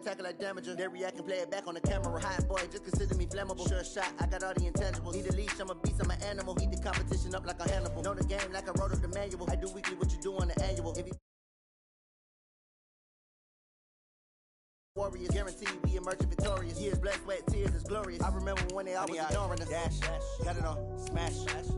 Tackle like damager, they react and play it back on the camera. Hot boy, just consider me flammable. Sure shot, I got all the intangibles. Need a leash, I'm a beast, I'm an animal. Heat the competition up like a Hannibal. Know the game like I wrote up the manual. I do weekly what you do on the annual. If you warriors, guaranteed we emerging victorious. Years, blood, sweat, tears, it's glorious. I remember when they always ignoring us. Dash, got it on, smash,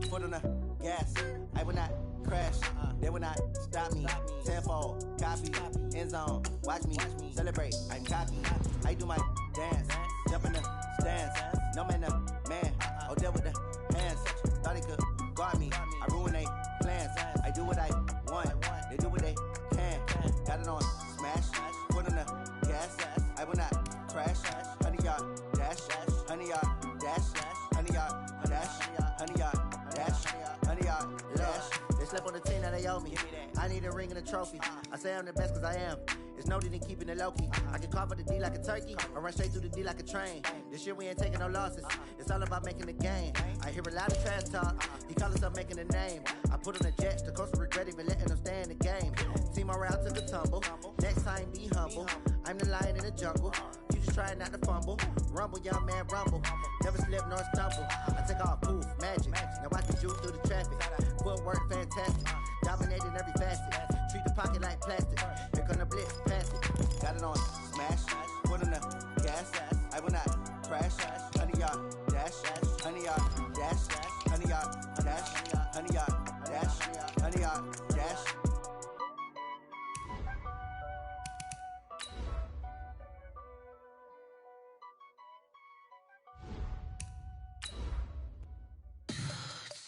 foot on the gas. I will not crash, they will not stop me. Tenfold, copy, end zone, watch me celebrate. I'm cocky, I do my dance, jump in the stands. No man, man, oh there with the hands. Thought they could guard me, I ruin they plans. I do what I want, they do what they can. Got it on, smash, foot on the gas. I will not crash, 100-yard dash, 100-yard dash, 100-yard dash, 100-yard dash, 100-yard dash. They slept on the team that they owe me. I need a ring and a trophy. I say I'm the best cause I am. It's noted in keeping it low-key. I can carve up the D like a turkey or run straight through the D like a train. This year we ain't taking no losses. It's all about making the game. I hear a lot of trash talk. He call himself making a name. I put on the Jets. The coach will regret even letting them stay in the game. Team morale took a tumble. Next time be humble. I'm the lion in the jungle. You just try not to fumble. Rumble, young man, rumble. Never slip nor stumble. I take off, poof, magic. Now I can juke through the traffic. Footwork fantastic. Dominating every facet. Treat the pocket like plastic. Here come the blitz, pass it. Got it on, smash. Foot on the gas. I will not crash. 100-yard dash. 100-yard dash. 100-yard dash. 100-yard dash. 100-yard dash.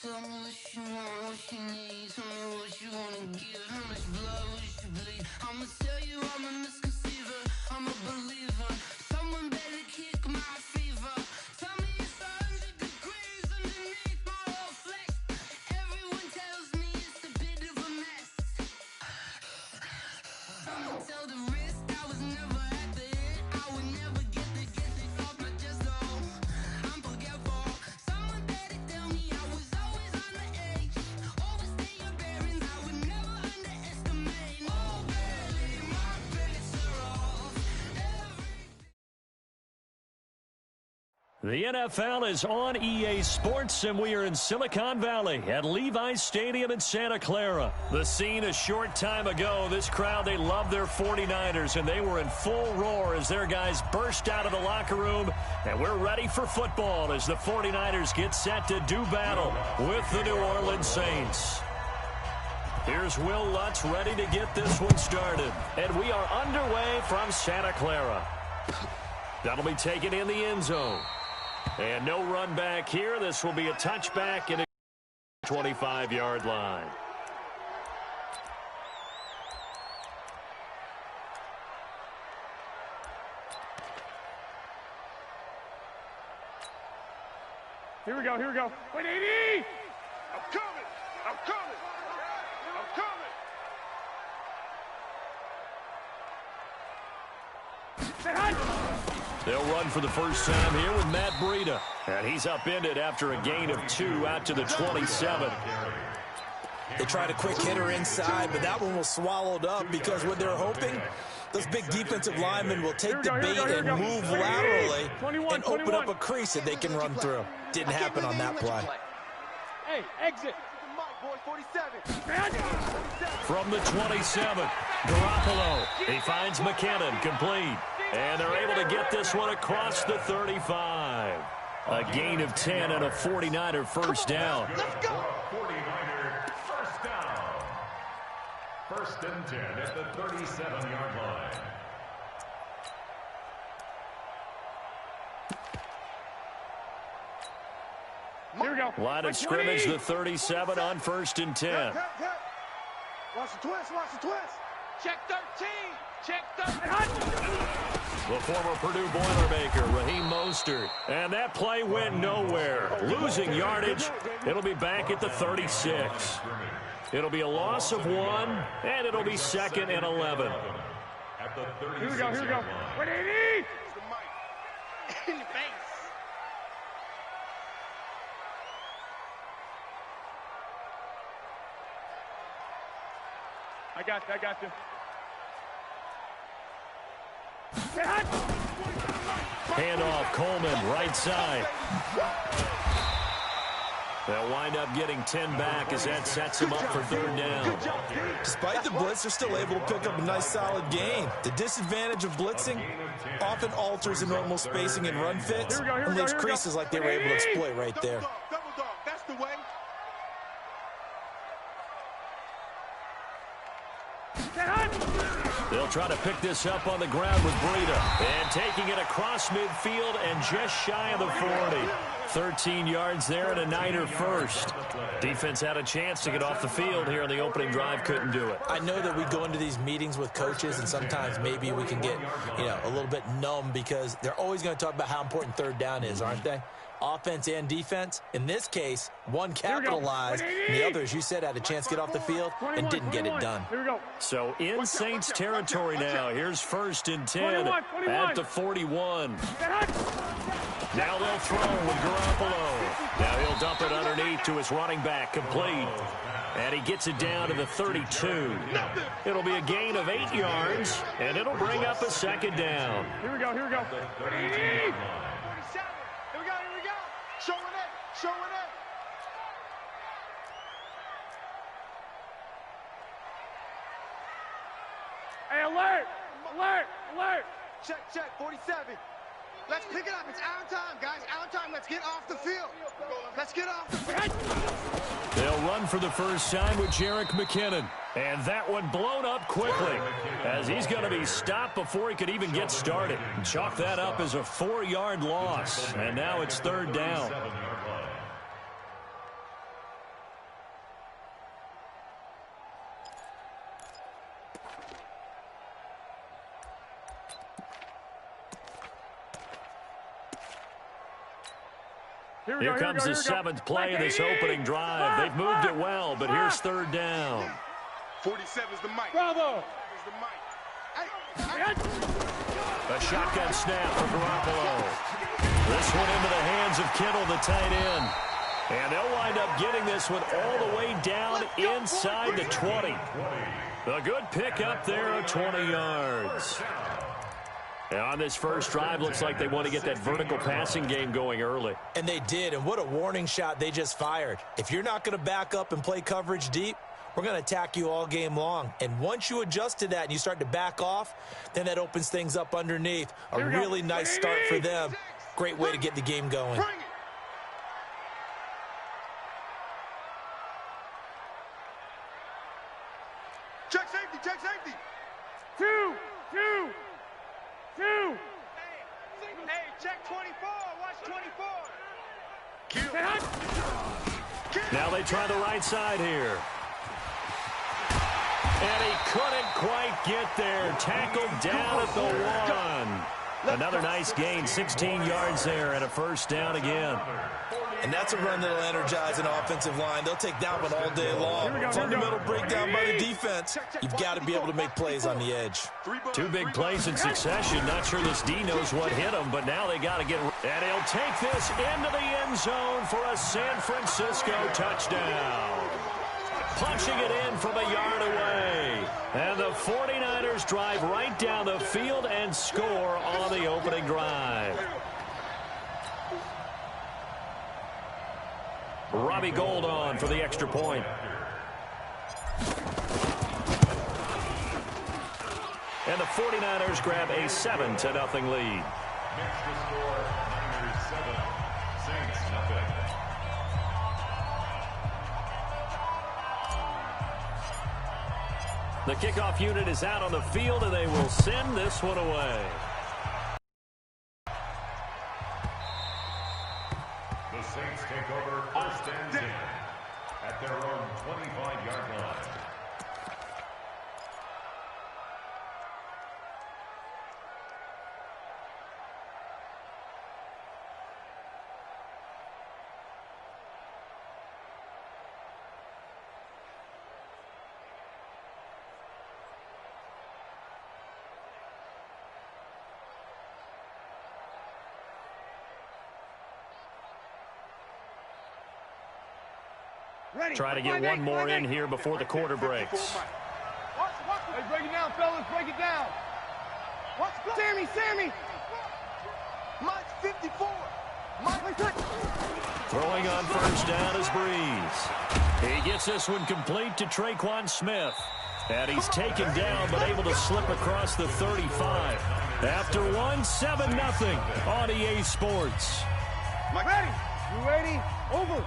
Tell me what you want, what you need. Tell me what you wanna give. How much blood would you bleed? I'ma tell you I'm a misconceiver. I'm a believer. Someone better kick my fever. Tell me it's 100 degrees underneath my whole flesh. Everyone tells me it's a bit of a mess. Someone tell the risk I was never at the hit. I would never get it off my chest though. I'm forgetful. Someone better tell me I was always on the edge. Overstay your bearings, I would never underestimate. Oh baby, my bets are off. The NFL is on EA Sports, and we are in Silicon Valley at Levi's Stadium in Santa Clara. The scene a short time ago, this crowd, they love their 49ers, and they were in full roar as their guys burst out of the locker room, and we're ready for football as the 49ers get set to do battle with the New Orleans Saints. Here's Will Lutz ready to get this one started, and we are underway from Santa Clara. That'll be taken in the end zone. And no run back here. This will be a touchback at a 25-yard line. Here we go. Wait, 80! I'm coming! Say hi! They'll run for the first time here with Matt Breida. And he's upended after a gain of 2 out to the 27. They tried a quick hitter inside, but that one was swallowed up because what they're hoping, those big defensive linemen will take the bait and move laterally and open up a crease that they can run through. Didn't happen on that play. Hey, exit! From the 27, Garoppolo. He finds McKinnon, complete. And they're able to get this one across the 35. A gain of 10 and a 49er first down. Let's go! 49er first down. First and 10 at the 37-yard line. Here we go. Line of scrimmage, the 37 on first and 10. Watch the twist. Check 13. The former Purdue Boilermaker, Raheem Mostert. And that play went nowhere. Losing yardage. It'll be back at the 36. It'll be a loss of 1, and it'll be second and 11. Here we go. Wait, 80! In the face. I got you. Handoff, Coleman, right side. They'll wind up getting 10 back as that sets them up for third down. Despite the blitz, they're still able to pick up a nice, solid gain. The disadvantage of blitzing often alters the normal spacing and run fits and leaves creases like they were able to exploit right there. Double dog, that's the way. They'll try to pick this up on the ground with Breida. And taking it across midfield and just shy of the 40. 13 yards there and a Niner first. Defense had a chance to get off the field here in the opening drive, couldn't do it. I know that we go into these meetings with coaches, and sometimes maybe we can get, a little bit numb because they're always going to talk about how important third down is, aren't they? Offense and defense. In this case, one capitalized, and the other, as you said, had a chance to get off the field and didn't get it done. So in Saints territory now. Here's first and 10 at the 41. Now they'll throw with Garoppolo. Now he'll dump it underneath to his running back, complete. And he gets it down to the 32. It'll be a gain of 8 yards, and it'll bring up a second down. Here we go. Here we go. Showing it. Hey, alert. Check, 47. Let's pick it up. It's our time, guys. Our time. Let's get off the field. They'll run for the first time with Jerick McKinnon. And that one blown up quickly as he's going to be stopped before he could even get started. Chalk that up as a 4-yard loss. And now it's third down. Here comes the 7th play of this opening drive. They've moved it well, but here's third down. 47's the mic. Bravo. A shotgun snap for Garoppolo. This one into the hands of Kittle, the tight end. And they'll wind up getting this one all the way down inside the 20. A good pickup there of 20 yards. And on this first drive, looks like they want to get that vertical passing game going early. And they did, and what a warning shot they just fired. If you're not going to back up and play coverage deep, we're going to attack you all game long. And once you adjust to that and you start to back off, then that opens things up underneath. A really nice start for them. Great way to get the game going. Check safety. 2. Hey, check 24. Watch 24. Now they try the right side here. And he couldn't quite get there. Tackled down at the 1. Another nice gain, 16 yards there, and a first down again. And that's a run that'll energize an offensive line. They'll take that one all day long. Fundamental breakdown by the defense. You've got to be able to make plays on the edge. 2 big plays in succession. Not sure this D knows what hit him, but now they got to get... And he'll take this into the end zone for a San Francisco touchdown. Punching it in from a yard away. And the 49ers drive right down the field and score on the opening drive. Robbie Gould on for the extra point. And the 49ers grab a 7-0 lead. Extra score, Niners 7, Saints nothing. The kickoff unit is out on the field, and they will send this one away. The Saints take over first and 10 at their own 25-yard line. Try to get one more in here before the quarter breaks. Hey, break it down, fellas. Break it down. Watch. Sammy! Mike's 54! Throwing on first down is Breeze. He gets this one complete to Traquan Smith. And he's taken down, but able to slip across the 35. After 1, 7-0 on EA Sports. Mike, ready? You ready? Over.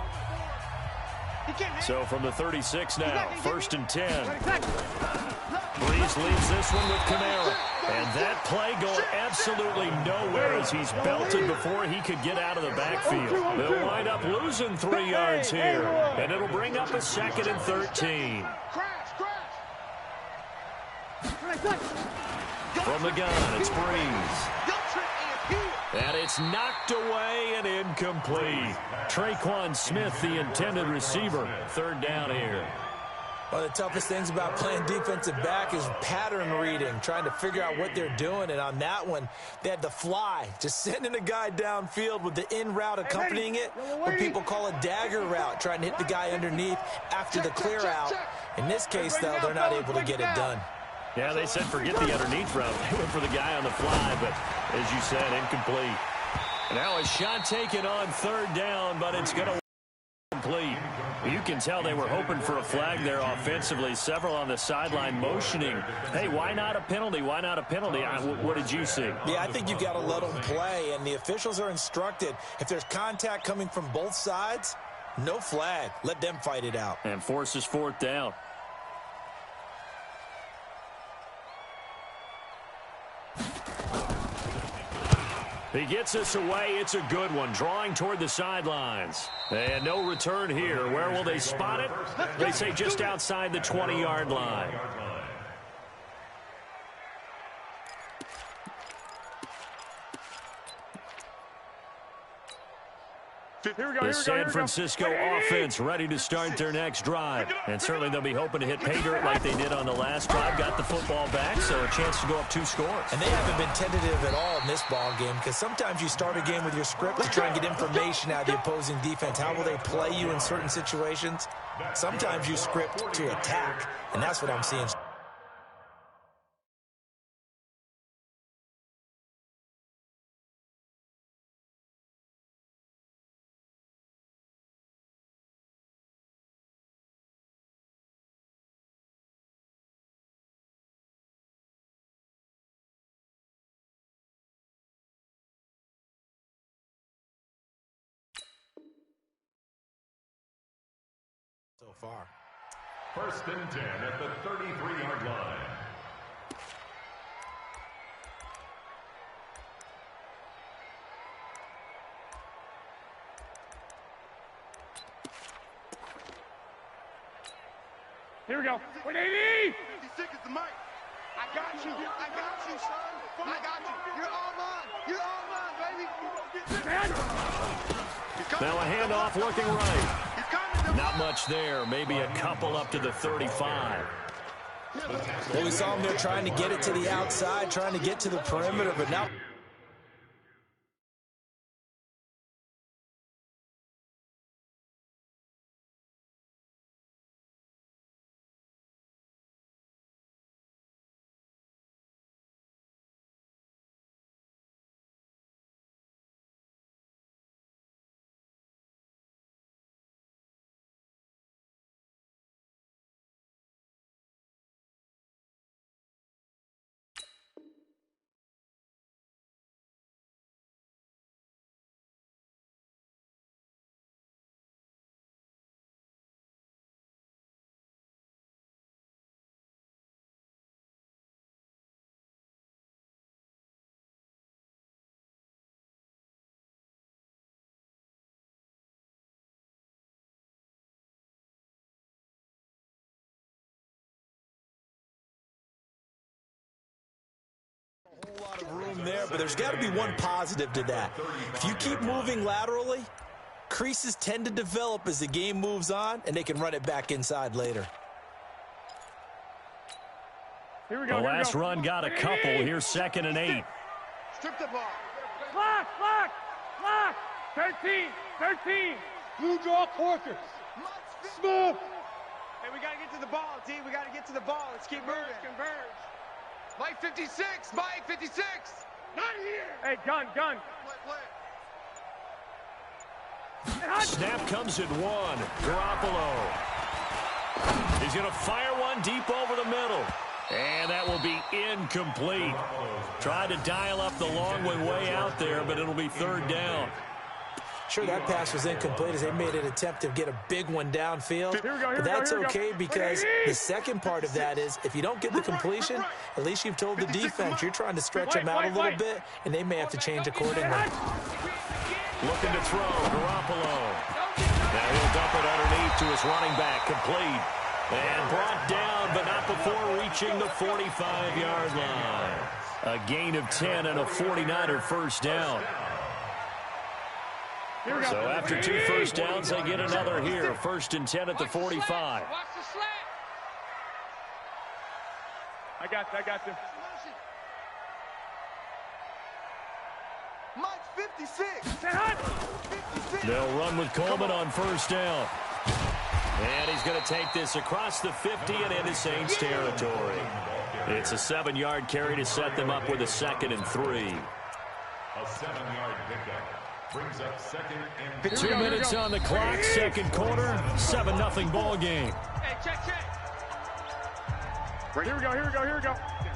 So from the 36 now, 1st and 10. Breeze leaves this one with Kamara. And that play going absolutely nowhere as he's belted before he could get out of the backfield. They'll wind up losing 3 yards here. And it'll bring up a 2nd and 13. From the gun, it's Breeze. And it's knocked away and incomplete. Traquan Smith, the intended receiver. 3rd down here. One of the toughest things about playing defensive back is pattern reading, trying to figure out what they're doing. And on that one, they had the fly, just sending a guy downfield with the in route accompanying it, what people call a dagger route, trying to hit the guy underneath after the clear out. In this case, though, they're not able to get it done. Yeah, they said forget the underneath route. They went for the guy on the fly, but as you said, incomplete. Now a shot taken on 3rd down, but it's going to complete. You can tell they were hoping for a flag there offensively. Several on the sideline motioning. Hey, why not a penalty? Why not a penalty? What did you see? Yeah, I think you've got to let them play, and the officials are instructed. If there's contact coming from both sides, no flag. Let them fight it out. And forces 4th down. He gets this away. It's a good one. Drawing toward the sidelines. And no return here. Where will they spot it? They say just outside the 20-yard line. The San Francisco offense ready to start their next drive. And certainly they'll be hoping to hit pay dirt like they did on the last drive. Got the football back, so a chance to go up 2 scores. And they haven't been tentative at all in this ball game, because sometimes you start a game with your script to try and get information out of the opposing defense. How will they play you in certain situations? Sometimes you script to attack, and that's what I'm seeing. So far. 1st and 10 at the 33-yard line. Here we go. 180! 56 is the mic. I got you, son. I got you. You're all mine, baby. Now a handoff looking right. Not much there. Maybe a couple up to the 35. Well, we saw them there trying to get it to the outside, trying to get to the perimeter, but now... A whole lot of room there, but there's got to be one positive to that. If you keep moving laterally, creases tend to develop as the game moves on, and they can run it back inside later. Here we go. The last run got a couple. Here's 2nd and 8. Strip the ball. Lock! 13! Blue draw quarters. Smooth! Hey, we got to get to the ball, D. We got to get to the ball. Let's keep moving. Converge. Mike 56, Mike 56. Not here. Hey, gun. Snap comes at one. Garoppolo. He's going to fire one deep over the middle. And that will be incomplete. Tried to dial up the long way out there, but it'll be third down. Sure, that pass was incomplete as they made an attempt to get a big one downfield. But that's okay because the second part of that is if you don't get the completion, at least you've told the defense you're trying to stretch them out a little bit, and they may have to change accordingly. Looking to throw, Garoppolo. Now he'll dump it underneath to his running back, complete. And brought down, but not before reaching the 45-yard line. A gain of 10 and a 49er first down. So after 2 first downs, they get another here. 1st and 10 at the 45. Watch the slant. I got you. Mike 56. They'll run with Coleman on first down. And he's going to take this across the 50 and into Saints territory. It's a 7-yard carry to set them up with a 2nd and 3. A 7-yard pickup brings up 2nd and 2 minutes on the clock, second quarter, 7-0 ball game. Hey, check. Here we go.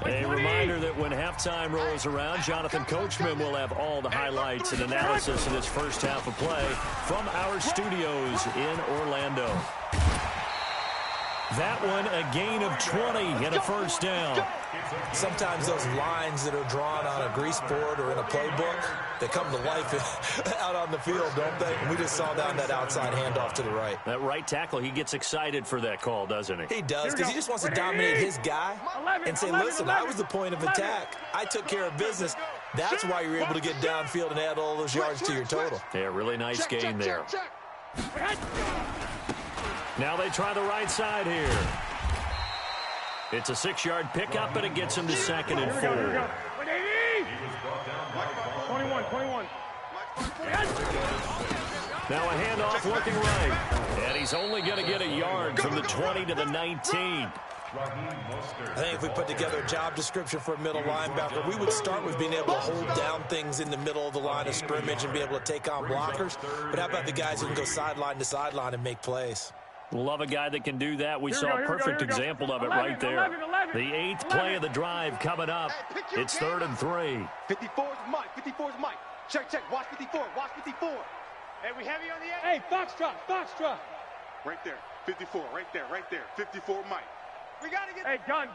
A reminder that when halftime rolls around, Jonathan Coachman will have all the highlights and analysis of this first half of play from our studios in Orlando. That one, a gain of 20 and a first down. Sometimes those lines that are drawn on a grease board or in a playbook, they come to life out on the field, don't they? We just saw down that outside handoff to the right. That right tackle, he gets excited for that call, doesn't he? He does, because he just wants to dominate his guy and say, listen, I was the point of attack. I took care of business. That's why you're able to get downfield and add all those yards to your total. Yeah, really nice gain there. Now they try the right side here. It's a 6-yard pickup, and it gets him to 2nd and 4. 21. Now a handoff looking right. And he's only going to get a yard from the 20 to the 19. I think if we put together a job description for a middle linebacker, we would start with being able to hold down things in the middle of the line of scrimmage and be able to take on blockers. But how about the guys who can go sideline to sideline and make plays? Love a guy that can do that. We saw a perfect example of it right there. The 8th play of the drive coming up. It's 3rd and 3. 54's Mike. Check. Watch 54. Hey, we heavy on the edge. Hey, Foxtrot. Right there. 54, right there. 54 Mike. We got to get... Hey, gun.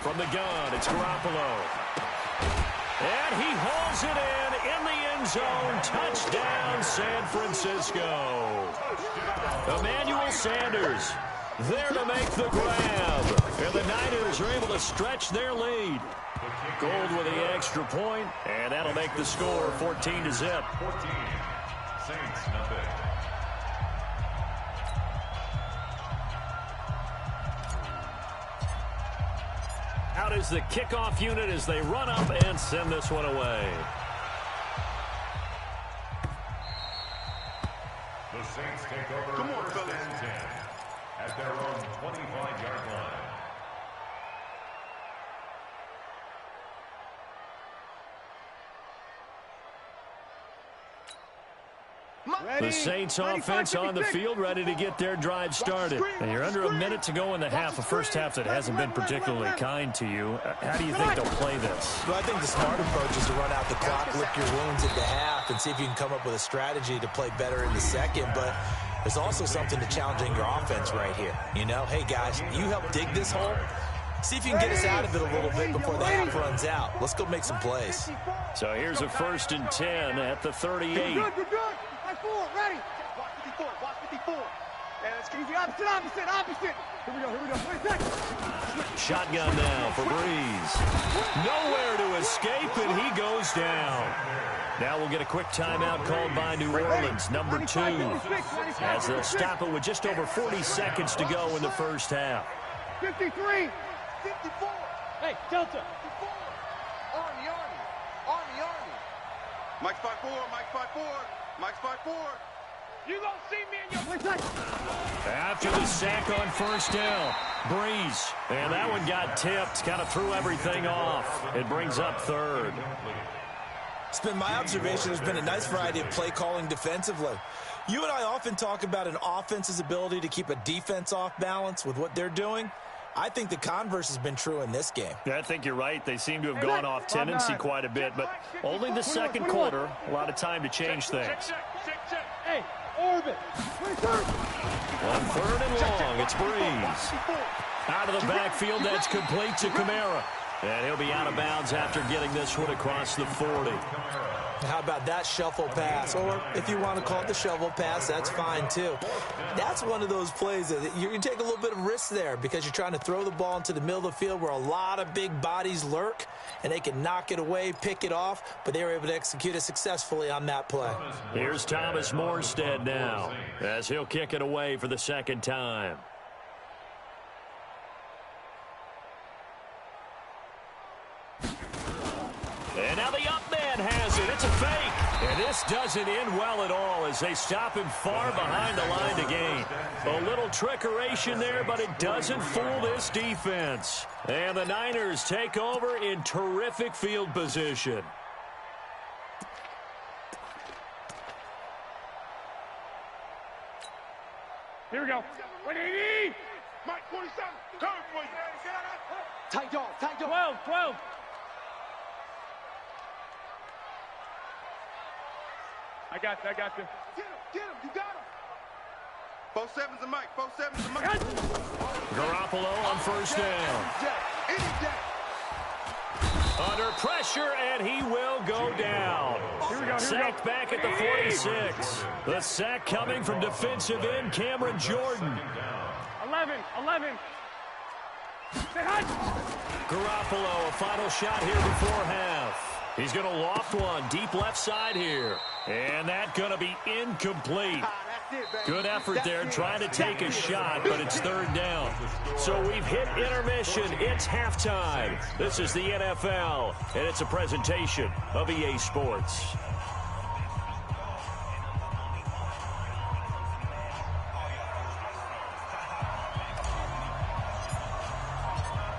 From the gun, it's Garoppolo. And he hauls it in the end zone. Touchdown, San Francisco. Emmanuel Sanders there to make the grab. And the Niners are able to stretch their lead. Gold with the extra point, and that'll make the score 14-0. 14. Saints nothing. Out is the kickoff unit as they run up and send this one away. The Saints take over. Come on, fellas. 10 at their own 25-yard line. The Saints offense on the field, ready to get their drive started. And you're under a minute to go in the half, a first half that hasn't been particularly kind to you. How do you think they'll play this? Well, I think the smart approach is to run out the clock, lick your wounds at the half, and see if you can come up with a strategy to play better in the second. But there's also something to challenging your offense right here. You know, hey, guys, you help dig this hole. See if you can get us out of it a little bit before the half runs out. Let's go make some plays. So here's a 1st and 10 at the 38. You're good. Ready. Watch 54. Yeah, let's keep the opposite. Here we go. Wait a second. Shotgun now for Breeze. Nowhere to escape, and he goes down. Now we'll get a quick timeout called by New Orleans, number 2, as they'll stop it with just over 40 seconds to go in the first half. 53. 54. Hey, Delta. 54. Army. Mike's 5-4. Mike's 5-4. You gonna see me in your... After the sack on first down, Breeze. And that one got tipped, kind of threw everything off. It brings up third. It's been my observation there's been a nice variety of play calling defensively. You and I often talk about an offense's ability to keep a defense off balance with what they're doing. I think the converse has been true in this game. Yeah, I think you're right. They seem to have gone off tendency quite a bit, but only the second quarter. A lot of time to change things. Hey, Orbit. 1 3rd and long. It's Breeze. Out of the backfield, that's complete to Kamara. And he'll be out of bounds after getting this one across the 40. How about that shuffle pass? Or if you want to call it the shovel pass, that's fine too. That's one of those plays that you can take a little bit of risk there because you're trying to throw the ball into the middle of the field where a lot of big bodies lurk, and they can knock it away, pick it off, but they were able to execute it successfully on that play. Here's Thomas Morstead now as he'll kick it away for the second time. And now the up man has it. It's a fake. And this doesn't end well at all as they stop him far behind the line to gain. A little trickeration there, but it doesn't fool this defense. And the Niners take over in terrific field position. Here we go. 180. Mike 47. Curve for you. Tight dog, tight dog. 12, 12. I got you. Get him, you got him. 4-7's a Mike, 4-7's a Mike. Garoppolo on first down. Under pressure, and he will go down. Here we go. Sacked back at the 46. The sack coming from defensive end Cameron Jordan. 11. Say hi. Garoppolo, a final shot here before half. He's going to loft one deep left side here. And that's going to be incomplete. Good effort there trying to take a shot, but it's third down. So we've hit intermission. It's halftime. This is the NFL, and it's a presentation of EA Sports.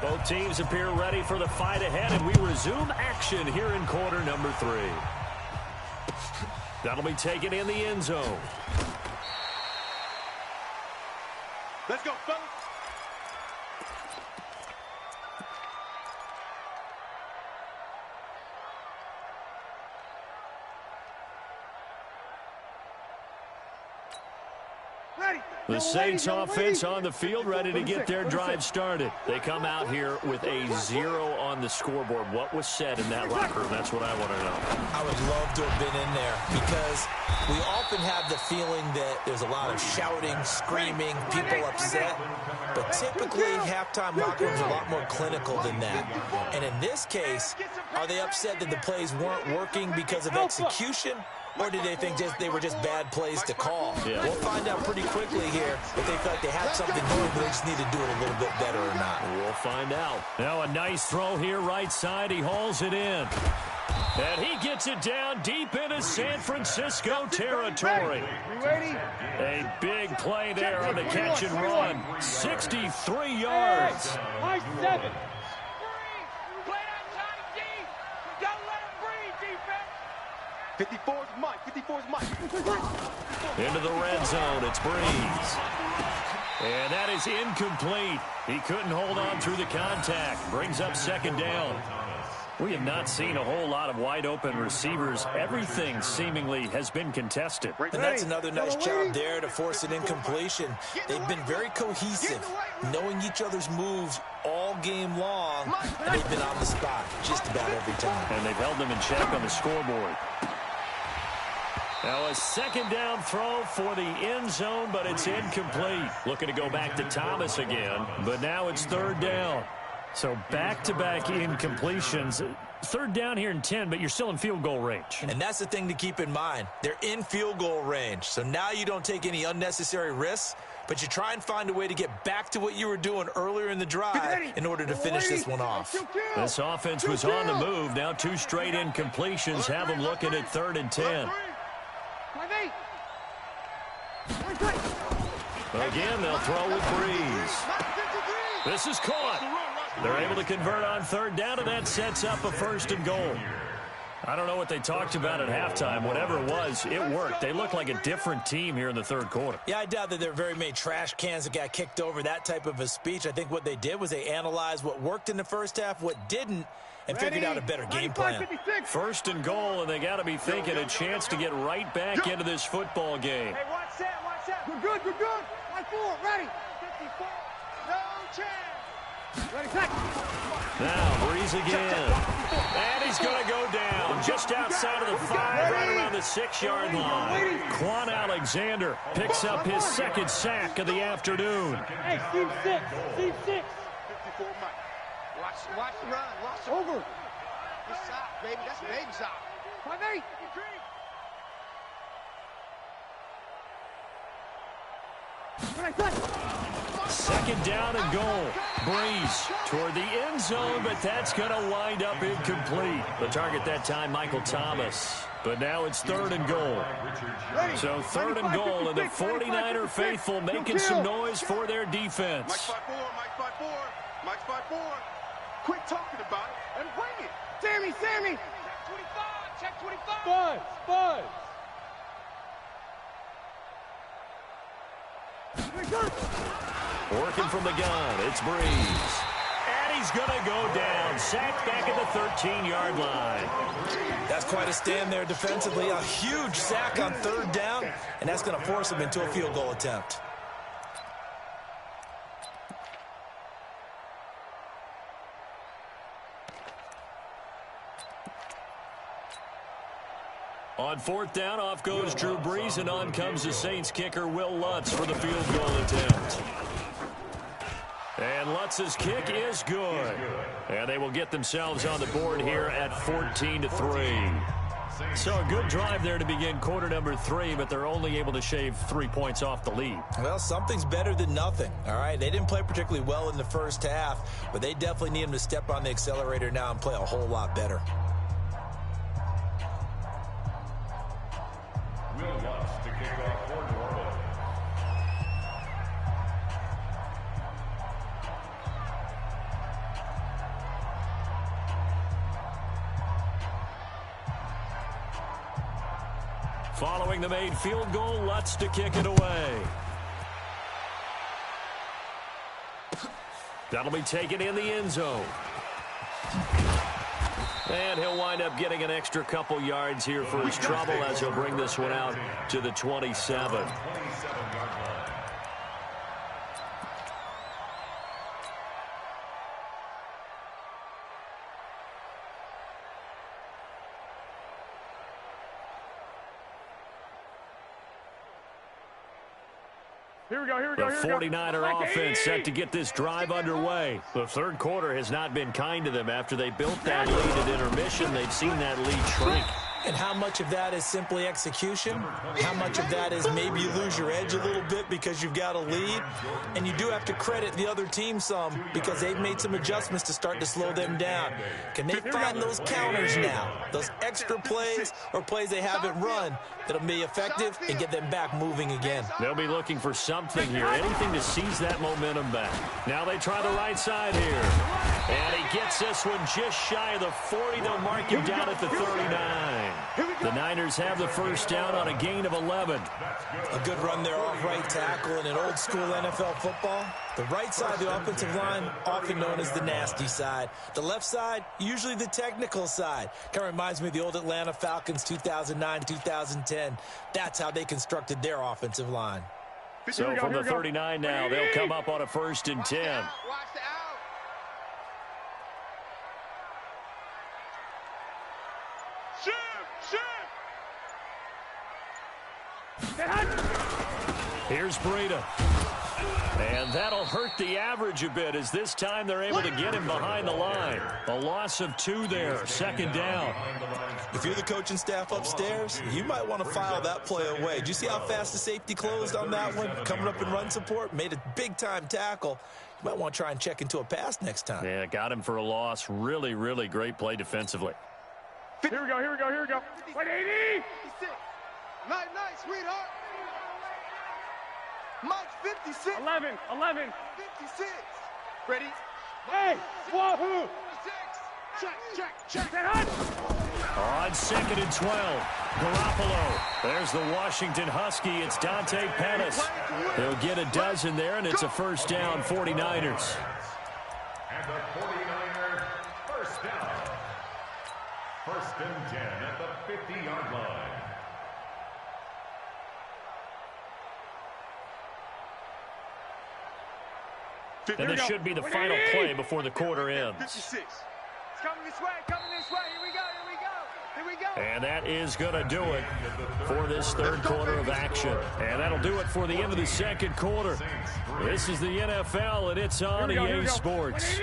Both teams appear ready for the fight ahead, and we resume action here in quarter number 3. That'll be taken in the end zone. Let's go, fellas. The Saints offense on the field, ready to get their drive started. They come out here with a 0 on the scoreboard. What was said in that locker room? That's what I want to know. I would love to have been in there because we often have the feeling that there's a lot of shouting, screaming, people upset. But typically, halftime locker rooms are a lot more clinical than that. And in this case, are they upset that the plays weren't working because of execution? Or did they think they were just bad plays to call? Yeah. We'll find out pretty quickly here if they feel like they had something doing, but they just need to do it a little bit better or not. We'll find out. Now a nice throw here right side. He hauls it in. And he gets it down deep into San Francisco territory. A big play there on the catch and run. 63 yards. Mike 7. 54's Mike, 54's Mike. Into the red zone, it's Breeze. And that is incomplete. He couldn't hold on through the contact. Brings up second down. We have not seen a whole lot of wide open receivers. Everything seemingly has been contested. And that's another nice job there to force an incompletion. They've been very cohesive, knowing each other's moves all game long, and they've been on the spot just about every time. And they've held them in check on the scoreboard. Now a second down throw for the end zone, but it's incomplete. Looking to go back to Thomas again, but now it's third down. So back-to-back incompletions. Third down here in 10, but you're still in field goal range. And that's the thing to keep in mind. They're in field goal range. So now you don't take any unnecessary risks, but you try and find a way to get back to what you were doing earlier in the drive in order to finish this one off. This offense was on the move. Now 2 straight incompletions have them looking at 3rd and 10. Again, they'll throw with Breeze. This is caught. They're able to convert on third down, and that sets up a 1st and goal. I don't know what they talked about at halftime. Whatever it was, it worked. They look like a different team here in the 3rd quarter. Yeah, I doubt that there are very many trash cans that got kicked over that type of a speech. I think what they did was they analyzed what worked in the first half, what didn't, and figured out a better game plan. 1st and goal, and they got to be thinking a chance to get right back into this football game. Hey, watch that, watch that. We're good, we're good. 5-4, ready. 54, no chance. Ready, set. Now, Breeze again. And he's going to go down just outside of the 5, right around the 6-yard line. Quan Alexander picks up his 2nd sack of the afternoon. Hey, Steve 6, Steve 6. 54, Mike. Watch the run, watch the over. Good shot, baby, that's a baby shot. 5-8. Second down and goal. Breeze toward the end zone, but that's going to wind up incomplete. The target that time, Michael Thomas. But now it's 3rd and goal. So 3rd and goal, and the 49er faithful making some noise for their defense. Mike's 5-4, Mike's 5-4, Mike's 5-4. Quit talking about it and bring it. Sammy, Sammy. Check 25, check 25. Buzz. Working from the gun, it's Breeze. And he's going to go down. Sacked back at the 13-yard line. That's quite a stand there defensively. A huge sack on 3rd down, and that's going to force him into a field goal attempt. On 4th down, off goes Drew Brees, and on comes the Saints kicker, Will Lutz, for the field goal attempt. And Lutz's kick is good. And they will get themselves on the board here at 14-3. So a good drive there to begin quarter number 3, but they're only able to shave 3 points off the lead. Well, something's better than nothing, all right? They didn't play particularly well in the first half, but they definitely need them to step on the accelerator now and play a whole lot better. Will Lutz to kick off for New Orleans. Following the made field goal, Lutz to kick it away. That'll be taken in the end zone. And he'll wind up getting an extra couple yards here for his trouble as he'll bring this one out to the 27. Here we go, here we go, The 49er offense set to get this drive underway. The 3rd quarter has not been kind to them. After they built that lead at intermission, they've seen that lead shrink. And how much of that is simply execution? How much of that is maybe you lose your edge a little bit because you've got a lead? And you do have to credit the other team some because they've made some adjustments to start to slow them down. Can they find those counters now? Those extra plays or plays they haven't run that'll be effective and get them back moving again? They'll be looking for something here, anything to seize that momentum back. Now they try the right side here. And he gets this one just shy of the 40. They'll mark him down at the 39. The Niners have the first down on a gain of 11. A good run there off right tackle in an old school NFL football. The right side of the offensive line, often known as the nasty side. The left side, usually the technical side. Kind of reminds me of the old Atlanta Falcons 2009, 2010. That's how they constructed their offensive line. So from the 39 now, they'll come up on a 1st and 10. Watch the out. Here's Breida. And that'll hurt the average a bit as this time they're able to get him behind the line. A loss of 2 there, 2nd down. If you're the coaching staff upstairs, you might want to file that play away. Do you see how fast the safety closed on that one? Coming up in run support, made a big-time tackle. You might want to try and check into a pass next time. Yeah, got him for a loss. Really, really great play defensively. Here we go, here we go, here we go. 180! Night, night, sweetheart. Mike 56. 11. 56. Ready? Hey, wahoo! Check. On 2nd and 12, Garoppolo. There's the Washington Husky. It's Dante Pettis. He'll get a dozen there, and it's a first down, 49ers. And the 49er first down. First and 10 at the 50-yard line. And this should be the final play before the quarter ends. 56. It's coming this way. Here we go. And that is going to do it for this third quarter of action. And that'll do it for the end of the second quarter. This is the NFL, and it's on EA Sports.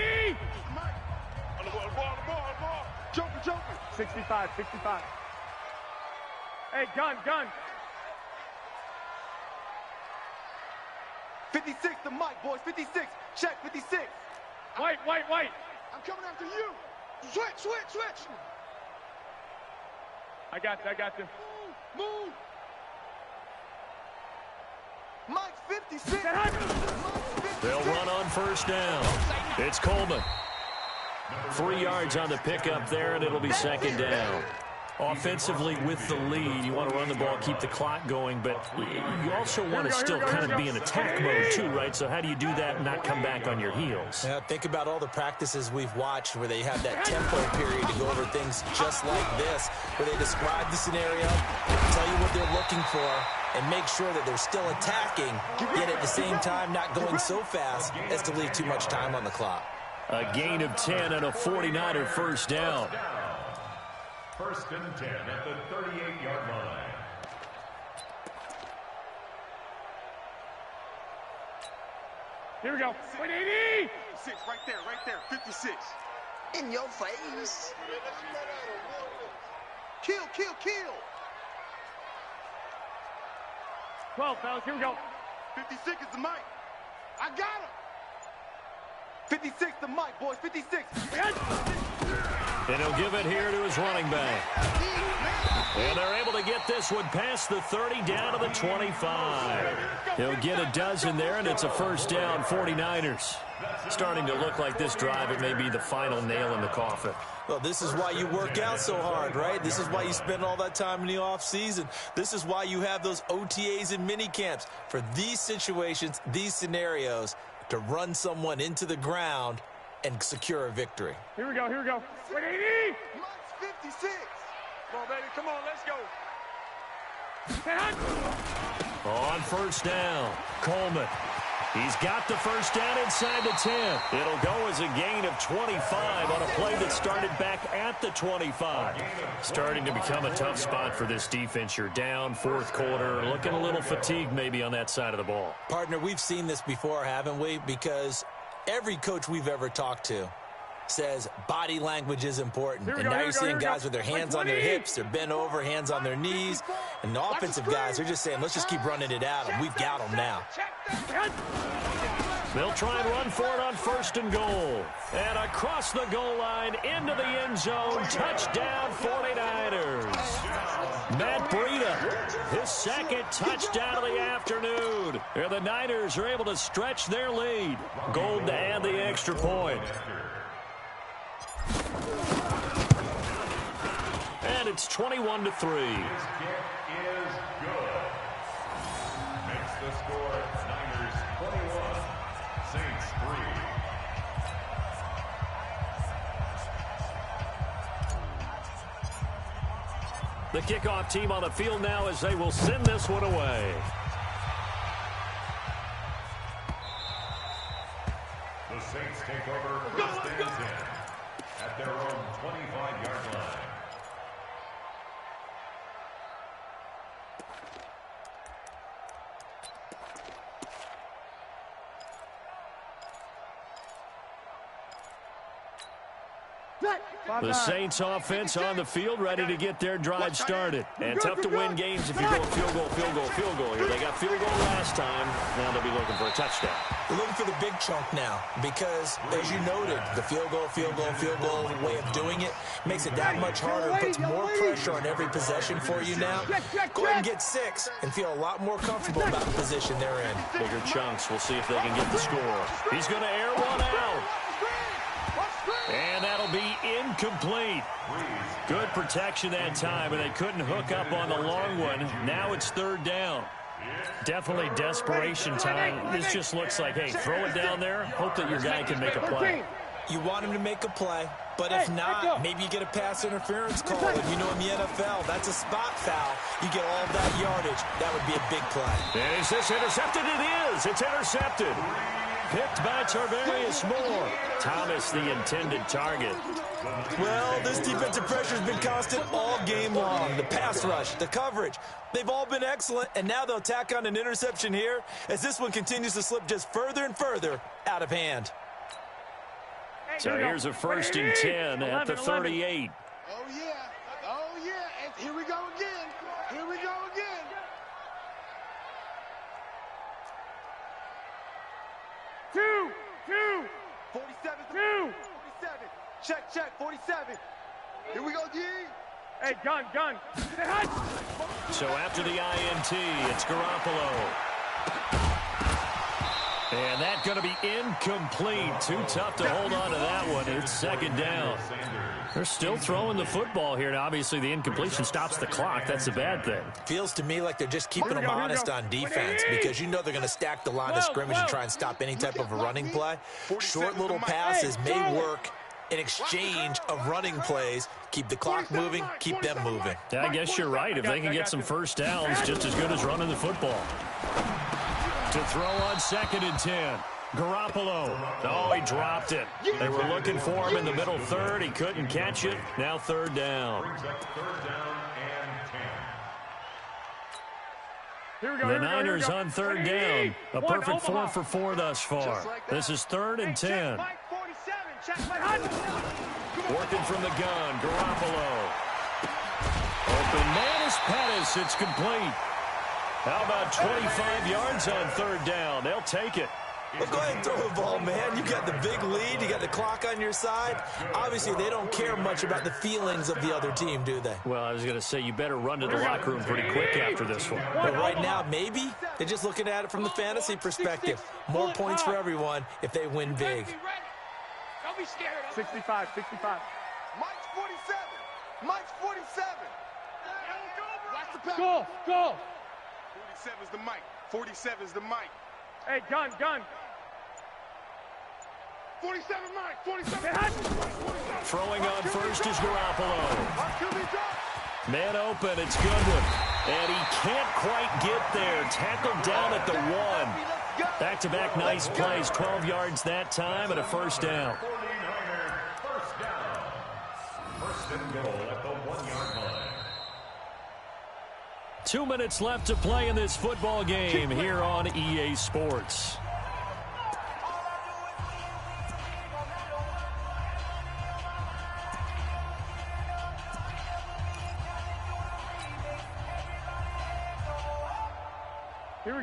On the ball. Joker. 65. Hey, gun. 56 to Mike, boys. 56. Check, 56. White. I'm coming after you. Switch. I got you. Move. Mike, 56. They'll run on first down. It's Coleman. 3 yards on the pickup there, and it'll be second down. Offensively with the lead, you want to run the ball, keep the clock going, but you also want to still kind of be in attack mode too, right? So how do you do that and not come back on your heels? Yeah, think about all the practices we've watched where they have that tempo period to go over things just like this, where they describe the scenario, tell you what they're looking for, and make sure that they're still attacking, yet at the same time not going so fast as to leave too much time on the clock. A gain of 10 and a 49er first down. First and 10 at the 38-yard line. Here we go. 180. 56, right there. 56. In your face. Kill. 12, fellas. Here we go. 56 is the Mike. I got him. 56 to Mike, boys. 56. And he'll give it here to his running back. And they're able to get this one past the 30 down to the 25. He'll get a dozen there, and it's a first down, 49ers. Starting to look like this drive, it may be the final nail in the coffin. Well, this is why you work out so hard, right? This is why you spend all that time in the offseason. This is why you have those OTAs and mini camps. For these situations, these scenarios, to run someone into the ground and secure a victory. Here we go. 180. Mike's 56. Come on, baby. Come on, let's go. On first down, Coleman. He's got the first down inside the 10. It'll go as a gain of 25 on a play that started back at the 25. Starting to become a tough spot for this defense. You're down fourth quarter, looking a little fatigued maybe on that side of the ball. Partner, we've seen this before, haven't we? Because every coach we've ever talked to says body language is important. And now you're seeing guys with their hands on their hips, they're bent over, hands on their knees. And the offensive guys are just saying, let's just keep running it at them. We've got them now. They'll try and run for it on first and goal. And across the goal line, into the end zone, touchdown 49ers. Matt Breida, his second touchdown of the afternoon. And the Niners are able to stretch their lead. Gold to add the extra point. And it's 21-3. His kick is good. Makes the score Niners 21, Saints 3. The kickoff team on the field now as they will send this one away. The Saints take over first and 10 at their own 25-yard line. The Saints offense on the field, ready to get their drive started. And tough to win games if you're going field goal here. They got field goal last time. Now they'll be looking for a touchdown. You're looking for the big chunk now because, as you noted, the field goal way of doing it makes it that much harder and puts more pressure on every possession for you now. Go ahead and get 6 and feel a lot more comfortable about the position they're in. Bigger chunks. We'll see if they can get the score. He's going to air one out. And that'll be incomplete. Good protection that time, and they couldn't hook up on the long one. Now it's 3rd down. Definitely desperation time. This just looks like, hey, throw it down there, hope that your guy can make a play. You want him to make a play, but if not, maybe you get a pass interference call. And you know in the NFL, that's a spot foul. You get all of that yardage. That would be a big play. And is this intercepted? It is. It's intercepted. Picked by Tarvarius Moore. Thomas, the intended target. Well, this defensive pressure has been constant all game long. The pass rush, the coverage, they've all been excellent, and now they'll tack on an interception here as this one continues to slip just further and further out of hand. So here's a 1st and 10 at the 38. Oh, yeah. Oh, yeah. And here we go again. Here we go again. Two. 47. 2. 47. Check. 47. Here we go, D. Hey, gun. So after the INT, it's Garoppolo. And that's going to be incomplete. Too tough to hold on to that one. It's 2nd down. They're still throwing the football here. Now, obviously, the incompletion stops the clock. That's a bad thing. Feels to me like they're just keeping them honest on defense because you know they're going to stack the line of scrimmage and try and stop any type of a running play. Short little passes may work in exchange of running plays. Keep the clock moving, keep them moving. Yeah, I guess you're right. If they can get some first downs, just as good as running the football. To throw on 2nd and 10. Garoppolo. Oh, he dropped it. They were looking for him in the middle 3rd. He couldn't catch it. Now 3rd down. The Niners on 3rd down. A perfect 4 for 4 thus far. This is 3rd and 10. Working from the gun. Garoppolo. Open man is Pettis. It's complete. How about 25 yards on 3rd down? They'll take it. Well, go ahead and throw the ball, man. You got the big lead. You got the clock on your side. Obviously, they don't care much about the feelings of the other team, do they? Well, I was going to say, you better run to the locker room pretty quick after this one. But right now, maybe they're just looking at it from the fantasy perspective. More points for everyone if they win big. Don't be scared. 65. Mike's 47. Mike's 47. Watch the pass. Go. 47's the Mike. 47's the Mike. Hey, gun. 47 Mike. 47. Throwing on first is Garoppolo. Man open, it's Goodwin. And he can't quite get there. Tackled down at the 1. Back-to-back nice plays. 12 yards that time and a 1st down. 1st and goal at the 1-yard line. 2 minutes left to play in this football game here on EA Sports.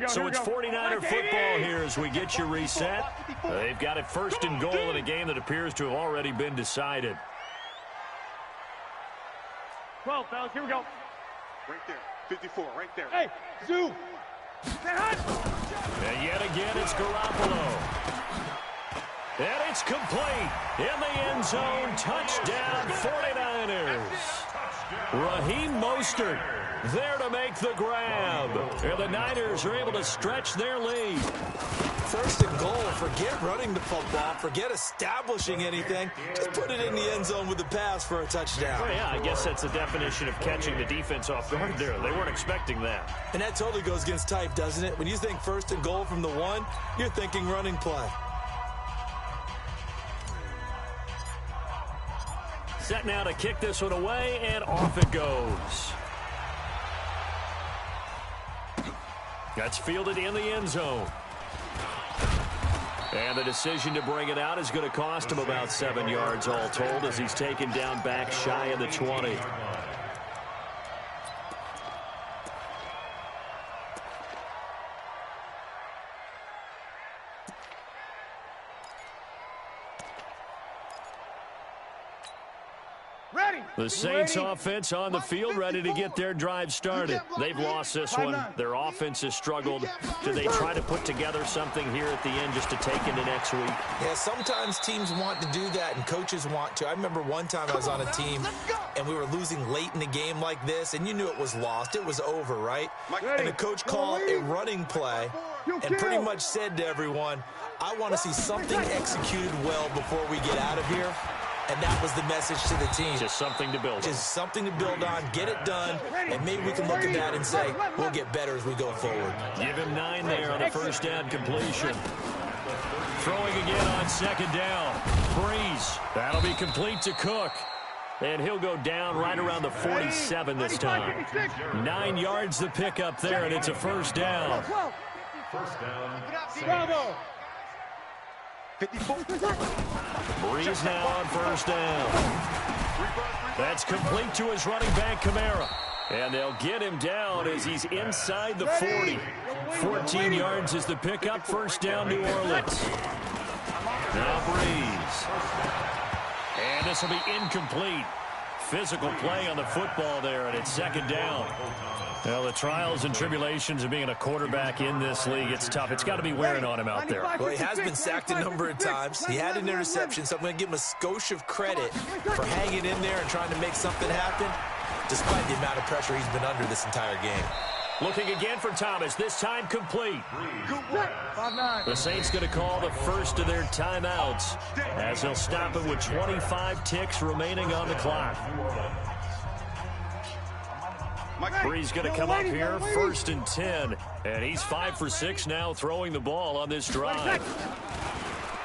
So it's 49er football here as we get you reset. They've got it 1st and goal in a game that appears to have already been decided. 12, fellas, here we go. Right there. 54, right there. Hey, Zoo. And yet again, it's Garoppolo. And it's complete. In the end zone, touchdown 49ers. Raheem Mostert there to make the grab. And the Niners are able to stretch their lead. 1st and goal. Forget running the football. Forget establishing anything. Just put it in the end zone with the pass for a touchdown. Well, yeah, I guess that's the definition of catching the defense off guard there. They weren't expecting that. And that totally goes against type, doesn't it? When you think 1st and goal from the 1, you're thinking running play. Set now to kick this one away, and off it goes. That's fielded in the end zone. And the decision to bring it out is going to cost him about 7 yards all told as he's taken down back shy of the 20. The Saints offense on the field, ready to get their drive started. They've lost this one. Their offense has struggled. Do they try to put together something here at the end just to take into next week? Yeah, sometimes teams want to do that and coaches want to. I remember one time I was on a team and we were losing late in the game like this, and you knew it was lost. It was over, right? And the coach called a running play and pretty much said to everyone, I want to see something executed well before we get out of here. And that was the message to the team. Just something to build on. Just something to build on, get it done, and maybe we can look at that and say, we'll get better as we go forward. Give him 9 there on a first down completion. Throwing again on second down. Breeze. That'll be complete to Cook. And he'll go down right around the 47 this time. 9 yards the pickup there, and it's a first down. First down. Bravo. 54. Breeze now on first down. That's complete to his running back, Kamara. And they'll get him down as he's inside the 40. 14 yards is the pickup. First down, New Orleans. Now Breeze. And this will be incomplete. Physical play on the football there, and it's second down. Well, the trials and tribulations of being a quarterback in this league, it's tough. It's got to be wearing on him out there. Well, he has been sacked a number of times. He had an interception, so I'm going to give him a skosh of credit for hanging in there and trying to make something happen, despite the amount of pressure he's been under this entire game. Looking again for Thomas, this time complete. The Saints going to call the first of their timeouts as they'll stop it with 25 ticks remaining on the clock. Breeze going to come up here, 1st and 10, and he's 5 for 6 now throwing the ball on this drive.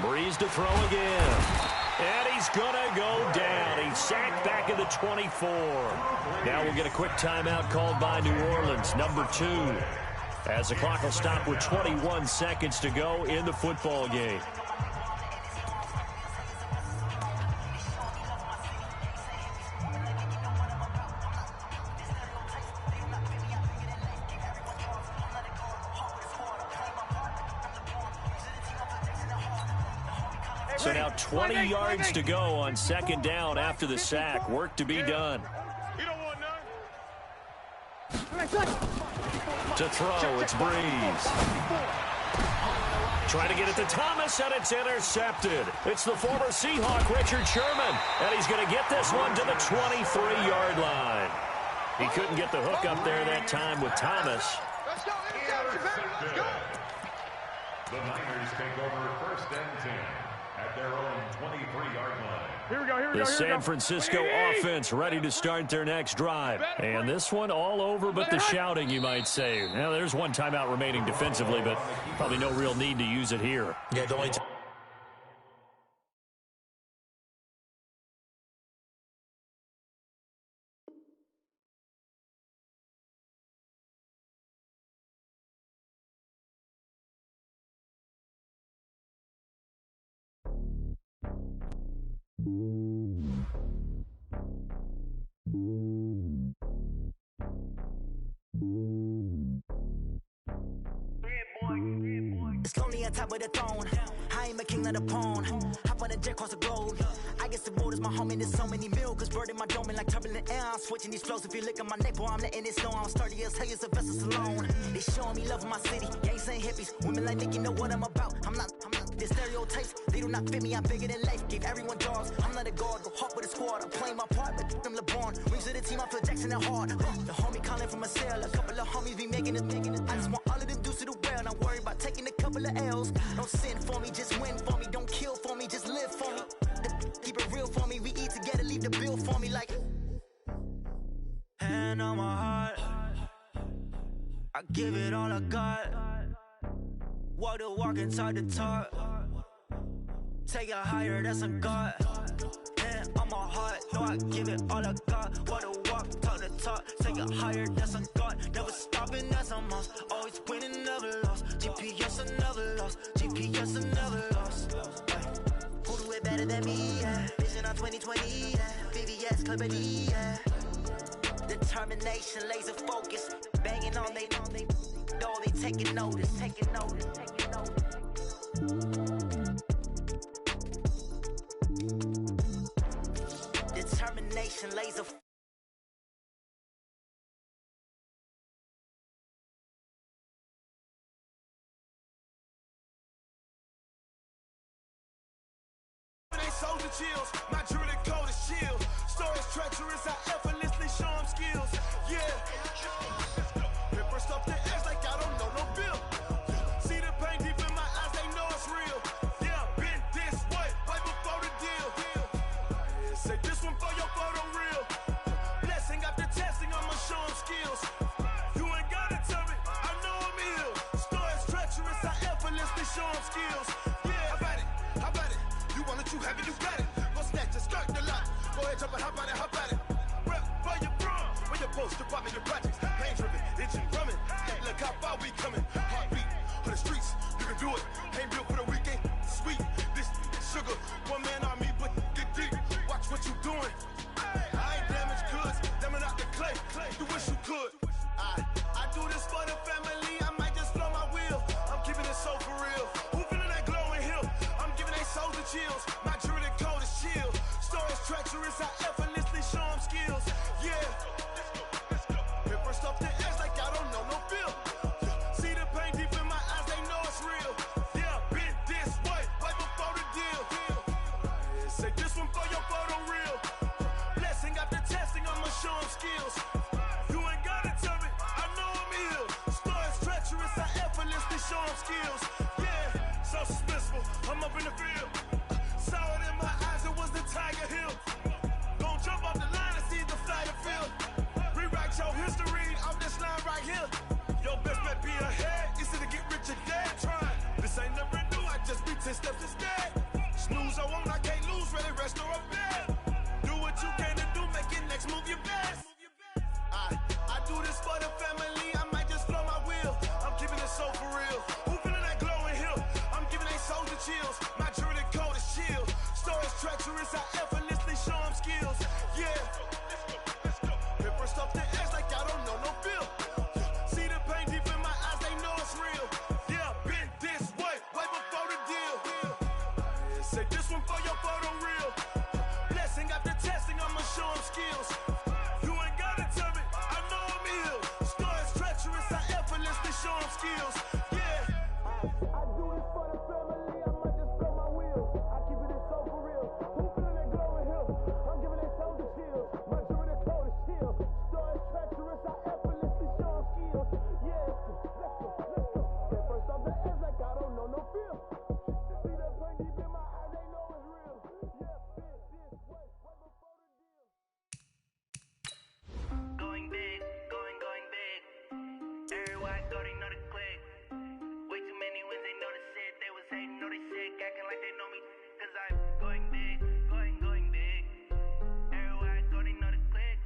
Breeze to throw again, and he's going to go down. He's sacked back at the 24. Now we'll get a quick timeout called by New Orleans, number 2, as the clock will stop with 21 seconds to go in the football game. So now 20 yards to go on second down after the sack. Work to be done. To throw, it's Breeze. Trying to get it to Thomas, and it's intercepted. It's the former Seahawk, Richard Sherman, and he's going to get this one to the 23-yard line. He couldn't get the hook up there that time with Thomas. Let's go. Let's go. The Niners take over 1st and 10 at their own 23-yard line. Here we go. The San Francisco offense ready to start their next drive. And this one all over but the shouting, you might say. Now, there's one timeout remaining defensively, but probably no real need to use it here. Yeah, the only time. It's lonely on top of the throne. I ain't a king of the pawn. Hop on a jet across the globe. I guess the road is my home and there's so many milkers birding my dome like turbulent air. I'm switching these flows. If you look at my neck, boy, I'm letting it snow. I'm sturdy as hell, a vessel alone. They showing me love in my city. Gangs ain't hippies. Women like Nick, you know what I'm about. I'm not. The stereotypes, they do not fit me. I'm bigger than life. Gave everyone dogs. I'm not a guard. Go hard with a squad. I'm playing my part, but them LeBron. Rings to the team. I feel Jackson and hard. The homie calling from a cell. A couple of homies be making it. I just want all of them dudes to do well. Not worry about taking a couple of L's. Don't sin for me, just win for me. Don't kill for me, just live for me. Keep it real for me. We eat together, leave the bill for me like. Hand on my heart, I give it all I got. Walk the walk and talk the talk. Take it higher, that's a God. Hand on my heart, no, I give it all I got. Walk the walk, talk the talk. Take it higher, that's a God. Never stopping, that's a must. Always winning, never lost. GPS, I never lost. GPS, I never lost. Who do it better than me? Yeah. Vision on 2020, yeah. VVS, Clippity, yeah. Determination, laser focus. Banging on they door, they taking notice. Determination, laser soldier chills. My jewelry code is chill. Stories treacherous, I effortlessly show them skills. Yeah. Paper stuff the edge like I don't know no bill. See the pain deep in my eyes, they know it's real. Yeah, been this way, right before the deal. Say this one for your photo real. Blessing after testing, I'ma show them skills. You ain't gotta tell me, I know I'm ill. Stories treacherous, I effortlessly show them skills. Yeah, how about it? You want it, you have it, you got it. Go snatch it, skirt the lot. Go ahead, jump it, how about it? Rep for your bro, when you're supposed to pop in your projects. Pain driven, itching, drumming. Look how far we coming. Heartbeat for the streets, you can do it. Ain't built for the weekend. Sweet, this sugar. One man army, but get deep. Watch what you doing. I ain't damaged goods, damn it out the clay. You wish you could. I do this for the family. I might just blow my wheel. I'm keeping it so for real. Who feeling that glowing hill? I'm giving they souls the chills. My jewelry code is chill. Stories treacherous, I effortlessly show them skills. Yeah. Paper stuff the edge like I don't know no feel. See the pain deep in my eyes, they know it's real. Yeah, been this way, right before the deal. Say this one for your photo real. Blessing after testing, I'ma show them skills. You ain't gotta tell me, I know I'm ill. Stories treacherous, I effortlessly show them skills. Yeah, so suspenseful, I'm up in the field. Saw it in my eyes, it was the Tiger Hill. Gon' jump off the line and see the flight of field. Rewrite your history off this line right here. Your best bet be ahead, easy to get rich or dead trying. This ain't never new, I just be 10 steps instead. Snooze I won't, I can't lose, ready, rest or a bed. Do what you can to do, make your next move your best. I do this for the family, I might just blow my wheel. I'm keeping it so for real. Who feeling that glowing hill? I'm giving they soldier chills. My jewelry code is chill. Stories treacherous, I effortlessly show them skills. Yeah. Paper stuff the edge like I don't know no feel. See the pain deep in my eyes, they know it's real. Yeah, been this way, right before the deal. Say this one for your photo real. Blessing after testing, I'ma show them skills. You ain't gotta tell me, I know I'm ill. Stories treacherous, I effortlessly show them skills. Yeah. I do this for the family, I might just blow my wheel. I keep it so for real. Who feeling that glowing hill? I'm giving they souls the chills. My jewelry code is chill. Stories treacherous, I effortlessly show them skills. Yeah. Let's go. Paper stuff the edge like I don't know no feel. See the pain deep in my eyes, they know it's real. Yeah, been this way, right before the deal. Going big, going big. Everywhere I go, they know the click. Way too many wins, they know the shit. They was hating, know they sick, acting like they know me. Cause I'm going big, going big. Everywhere I go, they know the click.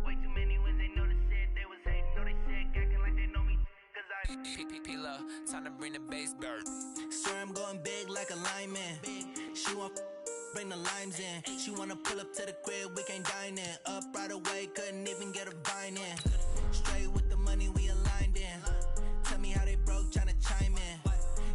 Way too many wins, they know the shit. They was hating, know they sick, acting like they know me. Cause I'm P-P-P-Lo, time to bring the bass back. Swear I'm going big like a lineman. She want bring the limes in. She wanna pull up to the crib, we can't dine in. Up right away, couldn't even get a vine in. Straight with the money, we aligned in. Tell me how they broke, tryna chime in.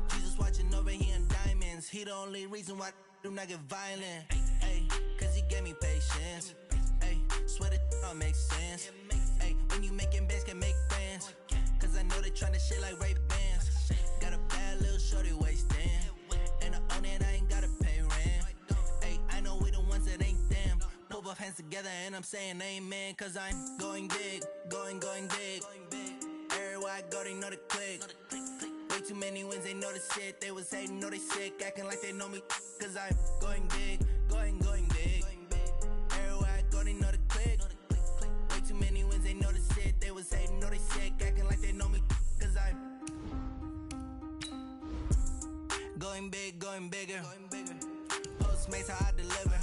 Jesus watching over here in diamonds. He the only reason why do not get violent. Ay, cause he gave me patience. Ay, swear that don't make sense. Ay, when you making bands, can make friends. Cause I know they tryna shit like Ray-Bans. Got a bad little shorty wasting. And I own it, I ain't gotta pay rent. Ay, I know we the ones that ain't them. Pull both hands together and I'm saying amen. Cause I'm going big, going big. Everywhere I go, they know the click. Way too many wins, they know the shit. They was hating, know they sick, acting like they know me. Cause I'm going big, going big. Everywhere I go, they know the click. Way too many wins, they know the shit. They was hating, know they sick, acting like they know me. Cause I'm going big, going bigger. Postmates how I deliver.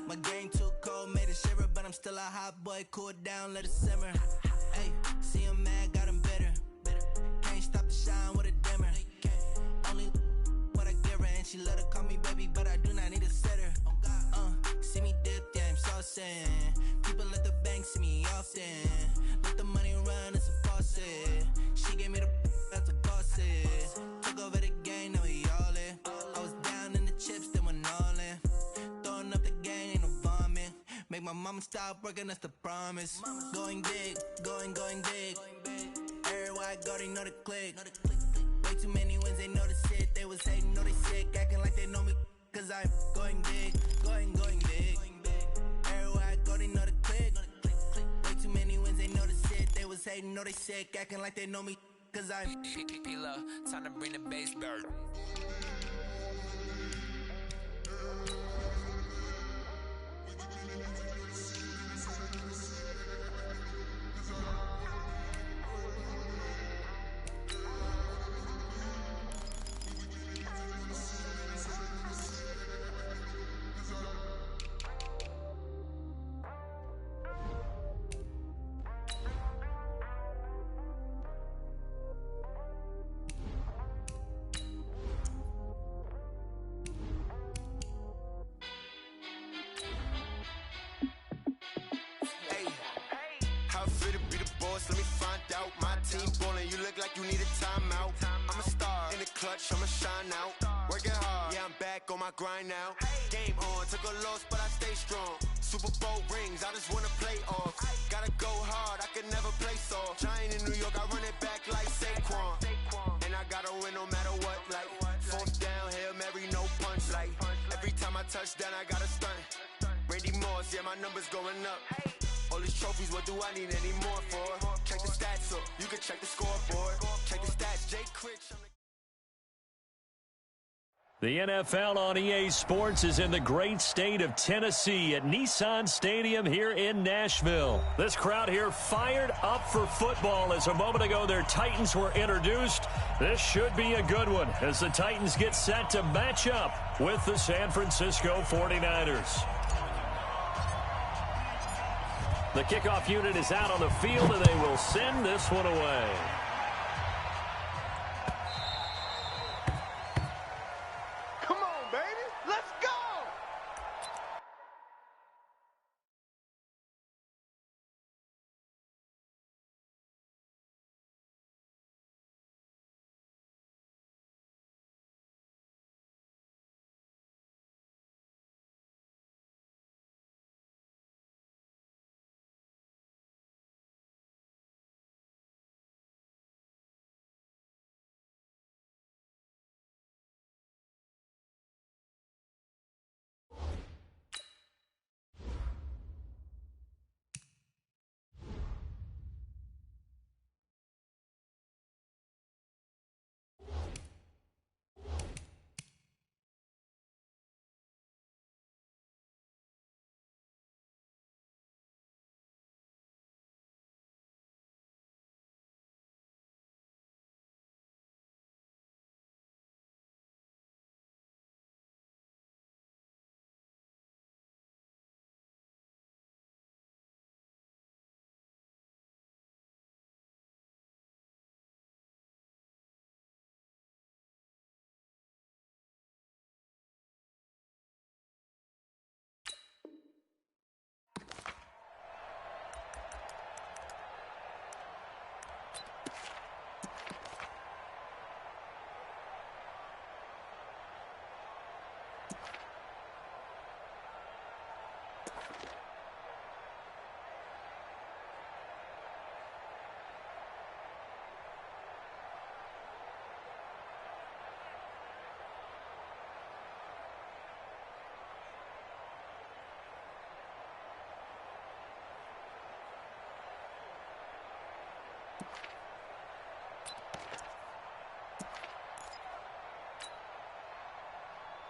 My game too cold, made it shiver, but I'm still a hot boy. Cool it down, let it simmer. Hey, see him mad, got him bitter. Can't stop the shine with a dimmer. Only what I give her, and she let her call me baby, but I do not need a sitter. See me dip, yeah, I'm saucing. People at the bank see me often. Let the money run, it's a faucet. She gave me the that's a boss it. Took over the game, now we all in. I was down in the chips, then went all in. Throwing up the game, ain't no vomit. Make my mama stop working, that's the promise. Going big, going big. Everywhere I go, they know the click. Way too many wins, they know the shit. They was hating, know they sick, acting like they know me. cause I'm going big, going big. Everywhere I go, they know the click. Way too many wins, they know the shit. They was hating, know they sick, acting like they know me, cause I'm P-Lo, time to bring the bass bird. Let me find out. My team ballin', you look like you need a timeout. I'm a star in the clutch, I'ma shine out. Working hard, yeah, I'm back on my grind now. Game on, took a loss, but I stay strong. Super Bowl rings, I just wanna play off. Gotta go hard, I can never play soft. Giant in New York, I run it back like Saquon. And I gotta win no matter what, like fourth down, Hail Mary, no punch. Like every time I touch down, I gotta stunt. Randy Moss, yeah, my numbers going up. All these trophies, what do I need any more for? Check the stats up, you can check the scoreboard. Check the stats, Jay Critch. The NFL on EA Sports is in the great state of Tennessee at Nissan Stadium here in Nashville. This crowd here fired up for football as a moment ago their Titans were introduced. This should be a good one as the Titans get set to match up with the San Francisco 49ers. The kickoff unit is out on the field, and they will send this one away. Come on, baby. Let's go.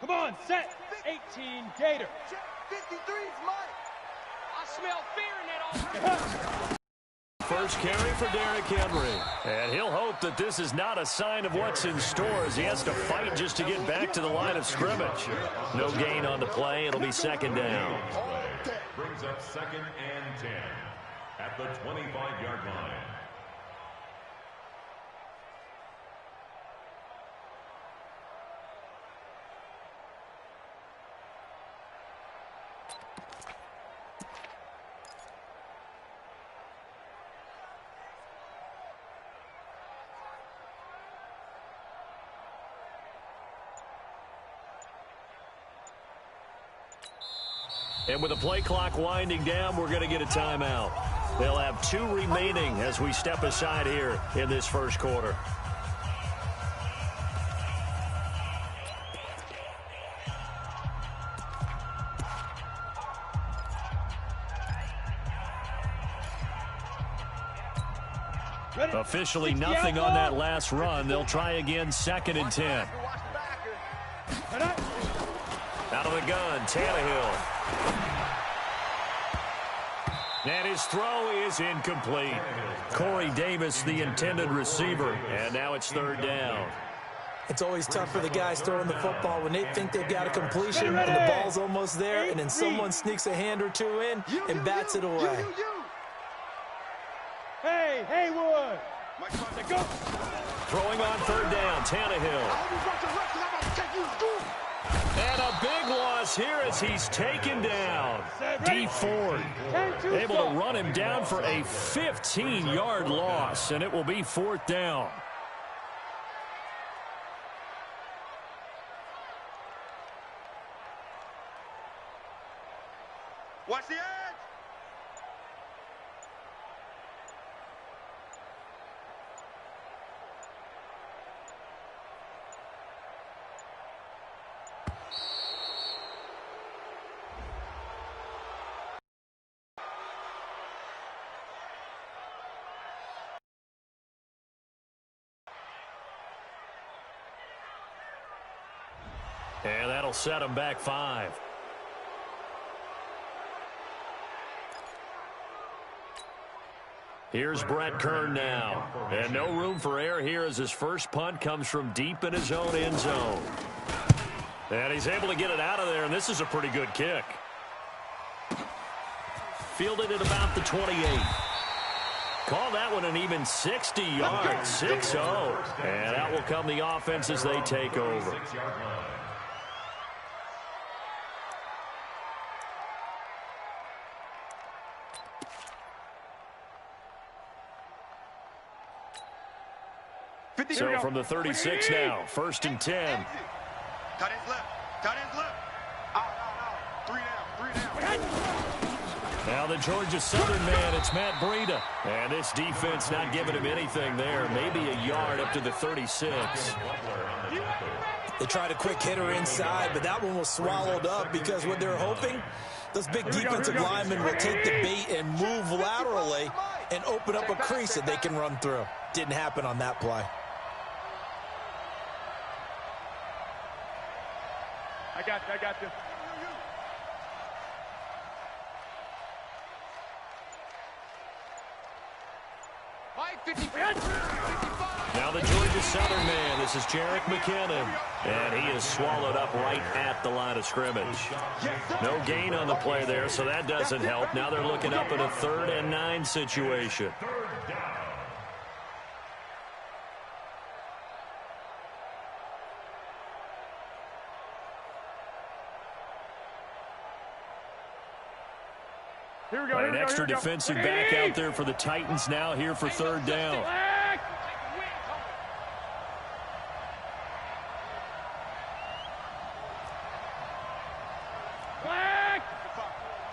Come on, set. 18, Gator. 53's mine. I smell fear in that offense. First carry for Derrick Henry. And he'll hope that this is not a sign of what's in store as he has to fight just to get back to the line of scrimmage. No gain on the play. It'll be second down. Brings up 2nd and 10 at the 25-yard line. And with the play clock winding down, we're going to get a timeout. They'll have 2 remaining as we step aside here in this first quarter. Officially nothing on that last run. They'll try again, 2nd and 10. Out of the gun, Tannehill. And his throw is incomplete. Corey Davis, the intended receiver, and now it's 3rd down. It's always tough for the guys throwing the football when they think they've got a completion and the ball's almost there, and then someone sneaks a hand or two in and bats it away. Hey, Haywood! Go. Throwing on 3rd down, Tannehill. And a big loss here as he's taken down. D. Ford able to run him down for a 15-yard loss, and it will be 4th down. Watch the edge. And that'll set him back 5. Here's Brett Kern now. And no room for error here as his first punt comes from deep in his own end zone. And he's able to get it out of there, and this is a pretty good kick. Fielded at about the 28. Call that one an even 60 yards, 6-0. And out will come the offense as they take over. So from the 36 now, 1st and 10. Cut his left. Cut his left. Out. 3 down. Now the Georgia Southern man, it's Matt Breida. And this defense not giving him anything there. Maybe a yard up to the 36. They tried a quick hitter inside, but that one was swallowed up because what they're hoping, those big defensive linemen will take the bait and move laterally and open up a crease that they can run through. Didn't happen on that play. I got you. Now the Georgia Southern man, this is Jerick McKinnon. And he is swallowed up right at the line of scrimmage. No gain on the play there, so that doesn't help. Now they're looking up at a 3rd and 9 situation. An extra defensive back out there for the Titans now here for 3rd down.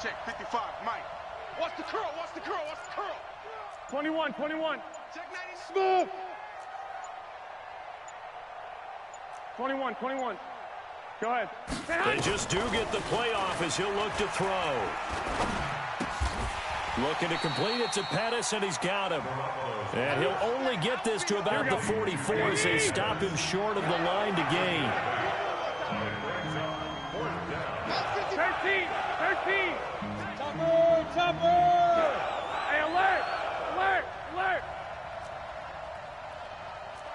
Check 55, Mike. Watch the curl. 21. Check 90. Smooth. 21. Go ahead. They just do get the playoff as he'll look to throw. Looking to complete it to Pettis, and he's got him. And he'll only get this to about the 44 as they stop him short of the line to gain. 13. Topper. Hey, alert.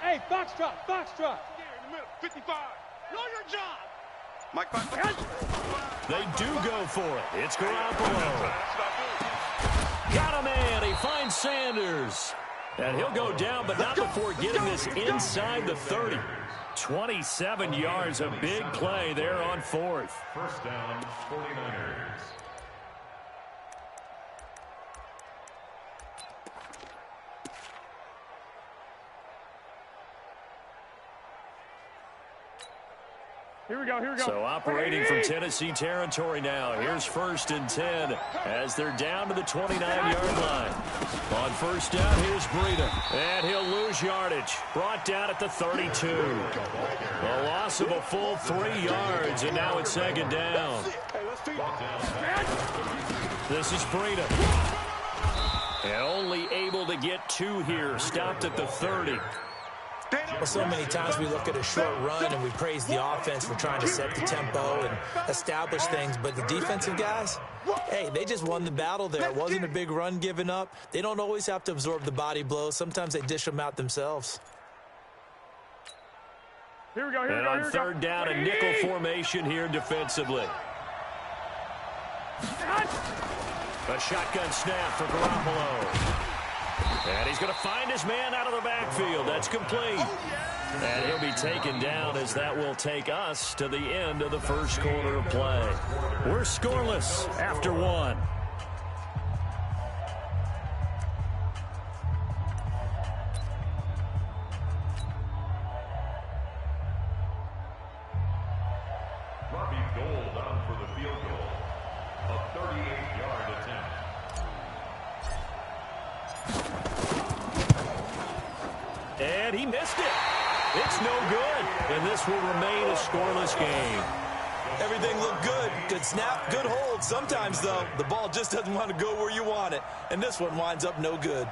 Hey, box drop. In the middle, 55. Know your job. Mike, they do go for it. It's Garoppolo. Got a man. He finds Sanders. And he'll go down, but not before getting this inside the 30. 27 yards, a big play there on 4th. First down, 49ers. Here we go. So operating from Tennessee territory now. Here's 1st and 10 as they're down to the 29-yard line. On 1st down, here's Breida. And he'll lose yardage. Brought down at the 32. A loss of a full 3 yards, and now it's 2nd down. This is Breida. And only able to get 2 here. Stopped at the 30. Well, so many times we look at a short run and we praise the offense for trying to set the tempo and establish things, but the defensive guys, hey, they just won the battle there. It wasn't a big run given up. They don't always have to absorb the body blows. Sometimes they dish them out themselves. Here we go, here we and go, on here we go. third down, a nickel formation here defensively. A shotgun snap for Garoppolo. And he's going to find his man out of the backfield. That's complete. And he'll be taken down as that will take us to the end of the first quarter of play. We're scoreless after 1. Robbie Gould on for the field goal. A 38-yard attempt. And he missed it. It's no good. And this will remain a scoreless game. Everything looked good. Good snap, good hold. Sometimes, though, the ball just doesn't want to go where you want it. And this one winds up no good.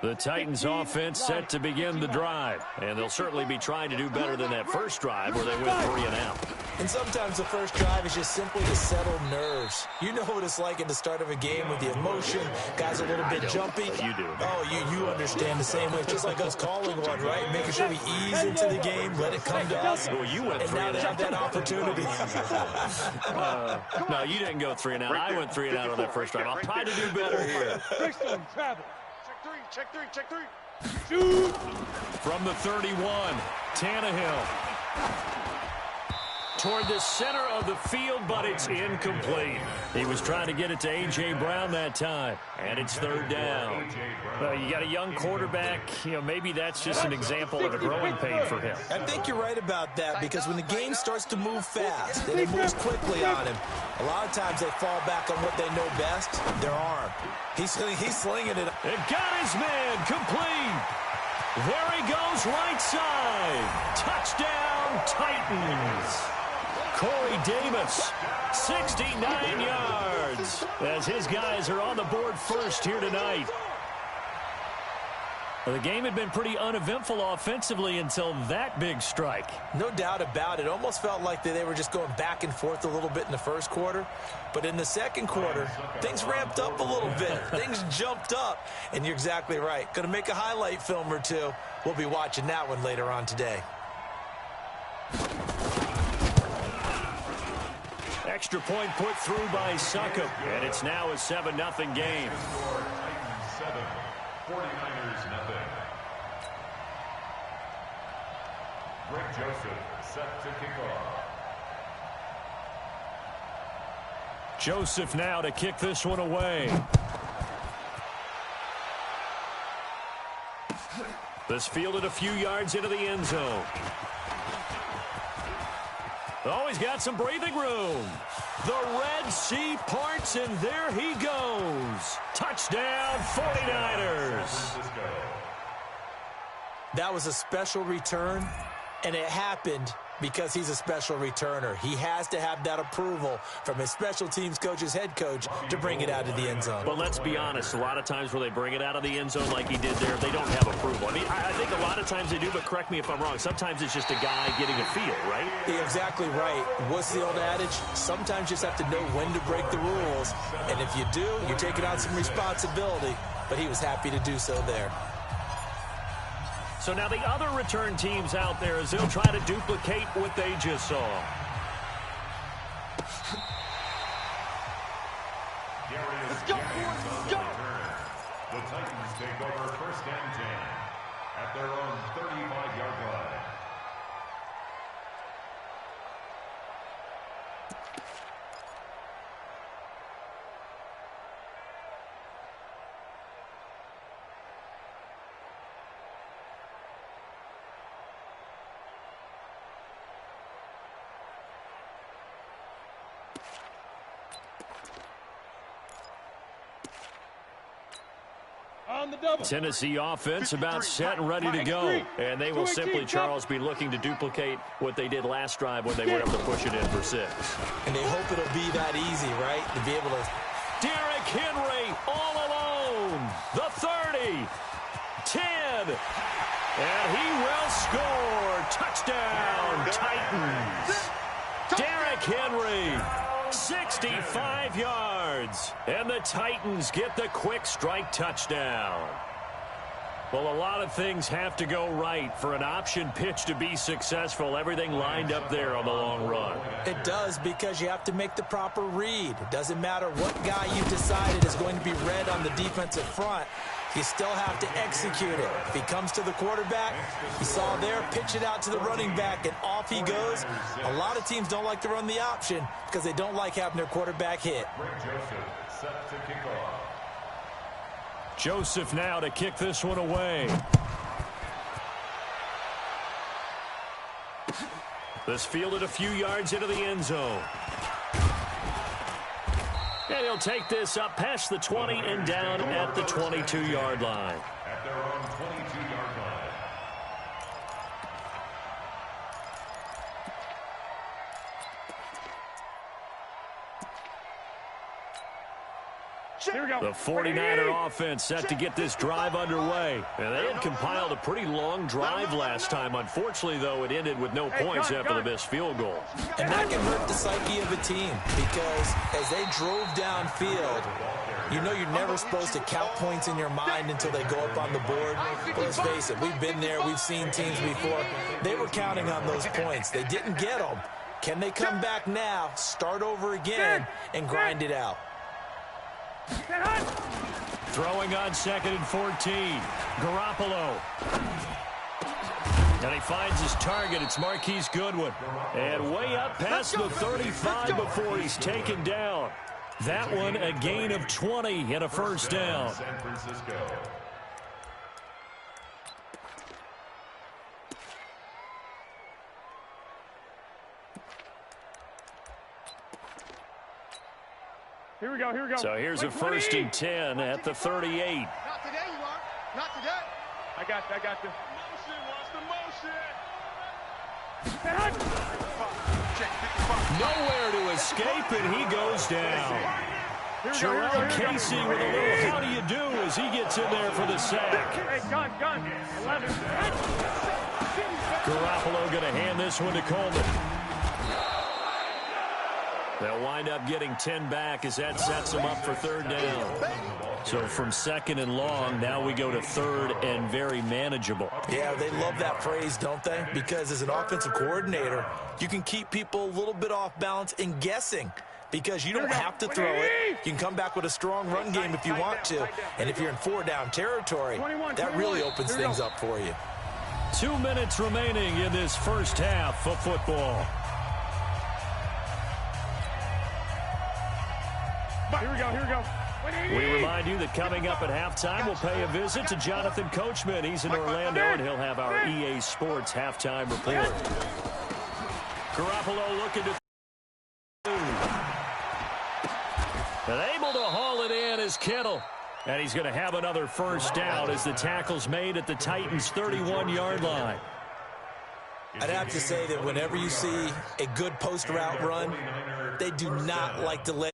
The Titans offense set to begin the drive. And they'll certainly be trying to do better than that first drive where they went 3 and out. And sometimes the first drive is just simply to settle nerves. You know what it's like at the start of a game with the emotion. Guys a little bit jumpy. You do. Oh, you understand the same way. It's just like us calling one, right? Making sure we ease into the game, let it come to us. Well, you went and 3 now and they out. have that opportunity. No, you didn't go 3 and out. I went 3 and out on that first drive. I'll try to do better here. Check three. Shoot! From the 31, Tannehill. Toward the center of the field, but it's incomplete. He was trying to get it to A.J. Brown that time, and it's third down. You got a young quarterback. Maybe that's just an example of a growing pain for him. I think you're right about that, because when the game starts to move fast and it moves quickly on him, a lot of times they fall back on what they know best, their arm. He's slinging it. It got his man complete. There he goes, right side. Touchdown, Titans. Corey Davis, 69 yards, as his guys are on the board first here tonight. Well, the game had been pretty uneventful offensively until that big strike. No doubt about it. Almost felt like they were just going back and forth a little bit in the first quarter. But in the second quarter, things ramped up a little bit. Things jumped up. And you're exactly right. Going to make a highlight film or two. We'll be watching that one later on today. Extra point put through by Succop. And it's now a 7-0 game. 7, 49ers nothing. Greg Joseph set to kick off. Joseph now to kick this one away. This fielded a few yards into the end zone. Oh, he's got some breathing room. The Red Sea parts, and there he goes. Touchdown, 49ers. That was a special return, and it happened because he's a special returner. He has to have that approval from his special teams coach, his head coach, to bring it out of the end zone. But let's be honest, a lot of times where they bring it out of the end zone like he did there, they don't have approval. I mean, I think a lot of times they do, but correct me if I'm wrong. Sometimes it's just a guy getting a feel, right? You're exactly right. What's the old adage? Sometimes you just have to know when to break the rules. And if you do, you're taking on some responsibility. But he was happy to do so there. So now the other return teams out there as they'll try to duplicate what they just saw. Let's go, boys. Let's go. The Titans take over first and 10 at their own 35-yard line. Tennessee offense about set and ready to go. And they will simply, Charles, be looking to duplicate what they did last drive when they were able to push it in for 6. And they hope it'll be that easy, right? To be able to... Derrick Henry all alone. The 30. 10. And he will score. Touchdown, Titans. Derrick Henry, 65 yards. And the Titans get the quick strike touchdown. Well, a lot of things have to go right for an option pitch to be successful. Everything lined up there on the long run. It does, because you have to make the proper read. It doesn't matter what guy you decided is going to be read on the defensive front. You still have to execute it. If he comes to the quarterback, you saw there, pitch it out to the running back, and off he goes. A lot of teams don't like to run the option because they don't like having their quarterback hit. Joseph now to kick this one away. This fielded a few yards into the end zone. And he'll take this up past the 20 and down at the 22-yard line. At their own 22-yard line. The 49er offense set to get this drive underway. And they had compiled a pretty long drive last time. Unfortunately, though, it ended with no points after the missed field goal. And that can hurt the psyche of a team, because as they drove downfield, you know you're never supposed to count points in your mind until they go up on the board. But let's face it, we've been there. We've seen teams before. They were counting on those points. They didn't get them. Can they come back now, start over again, and grind it out? Throwing on 2nd and 14. Garoppolo. And he finds his target. It's Marquise Goodwin. And way up past the 35 before he's taken down. That one a gain of 20 and a first down. San Francisco. Here we go, here we go. So here's a 1st and 10 at the 38. Not today, you are. Not today. I got you. Motion, Nowhere to escape, and he goes down. Jarrell Casey with a little how do you do as he gets in there for the sack. Hey, gun. 11. Garoppolo going to hand this one to Coleman. They'll wind up getting 10 back as that sets them up for 3rd down. So from 2nd and long, now we go to 3rd and very manageable. Yeah, they love that phrase, don't they? Because as an offensive coordinator, you can keep people a little bit off balance and guessing, because you don't have to throw it. You can come back with a strong run game if you want to. And if you're in 4-down territory, that really opens things up for you. 2 minutes remaining in this first half of football. Here we go. We remind you that coming up at halftime, we'll pay a visit to Jonathan Coachman. He's in Orlando, and he'll have our EA Sports halftime report. Garoppolo looking to... And able to haul it in is Kittle. And he's going to have another first down as the tackle's made at the Titans' 31-yard line. I'd have to say that whenever you see a good post route run, they do not like to let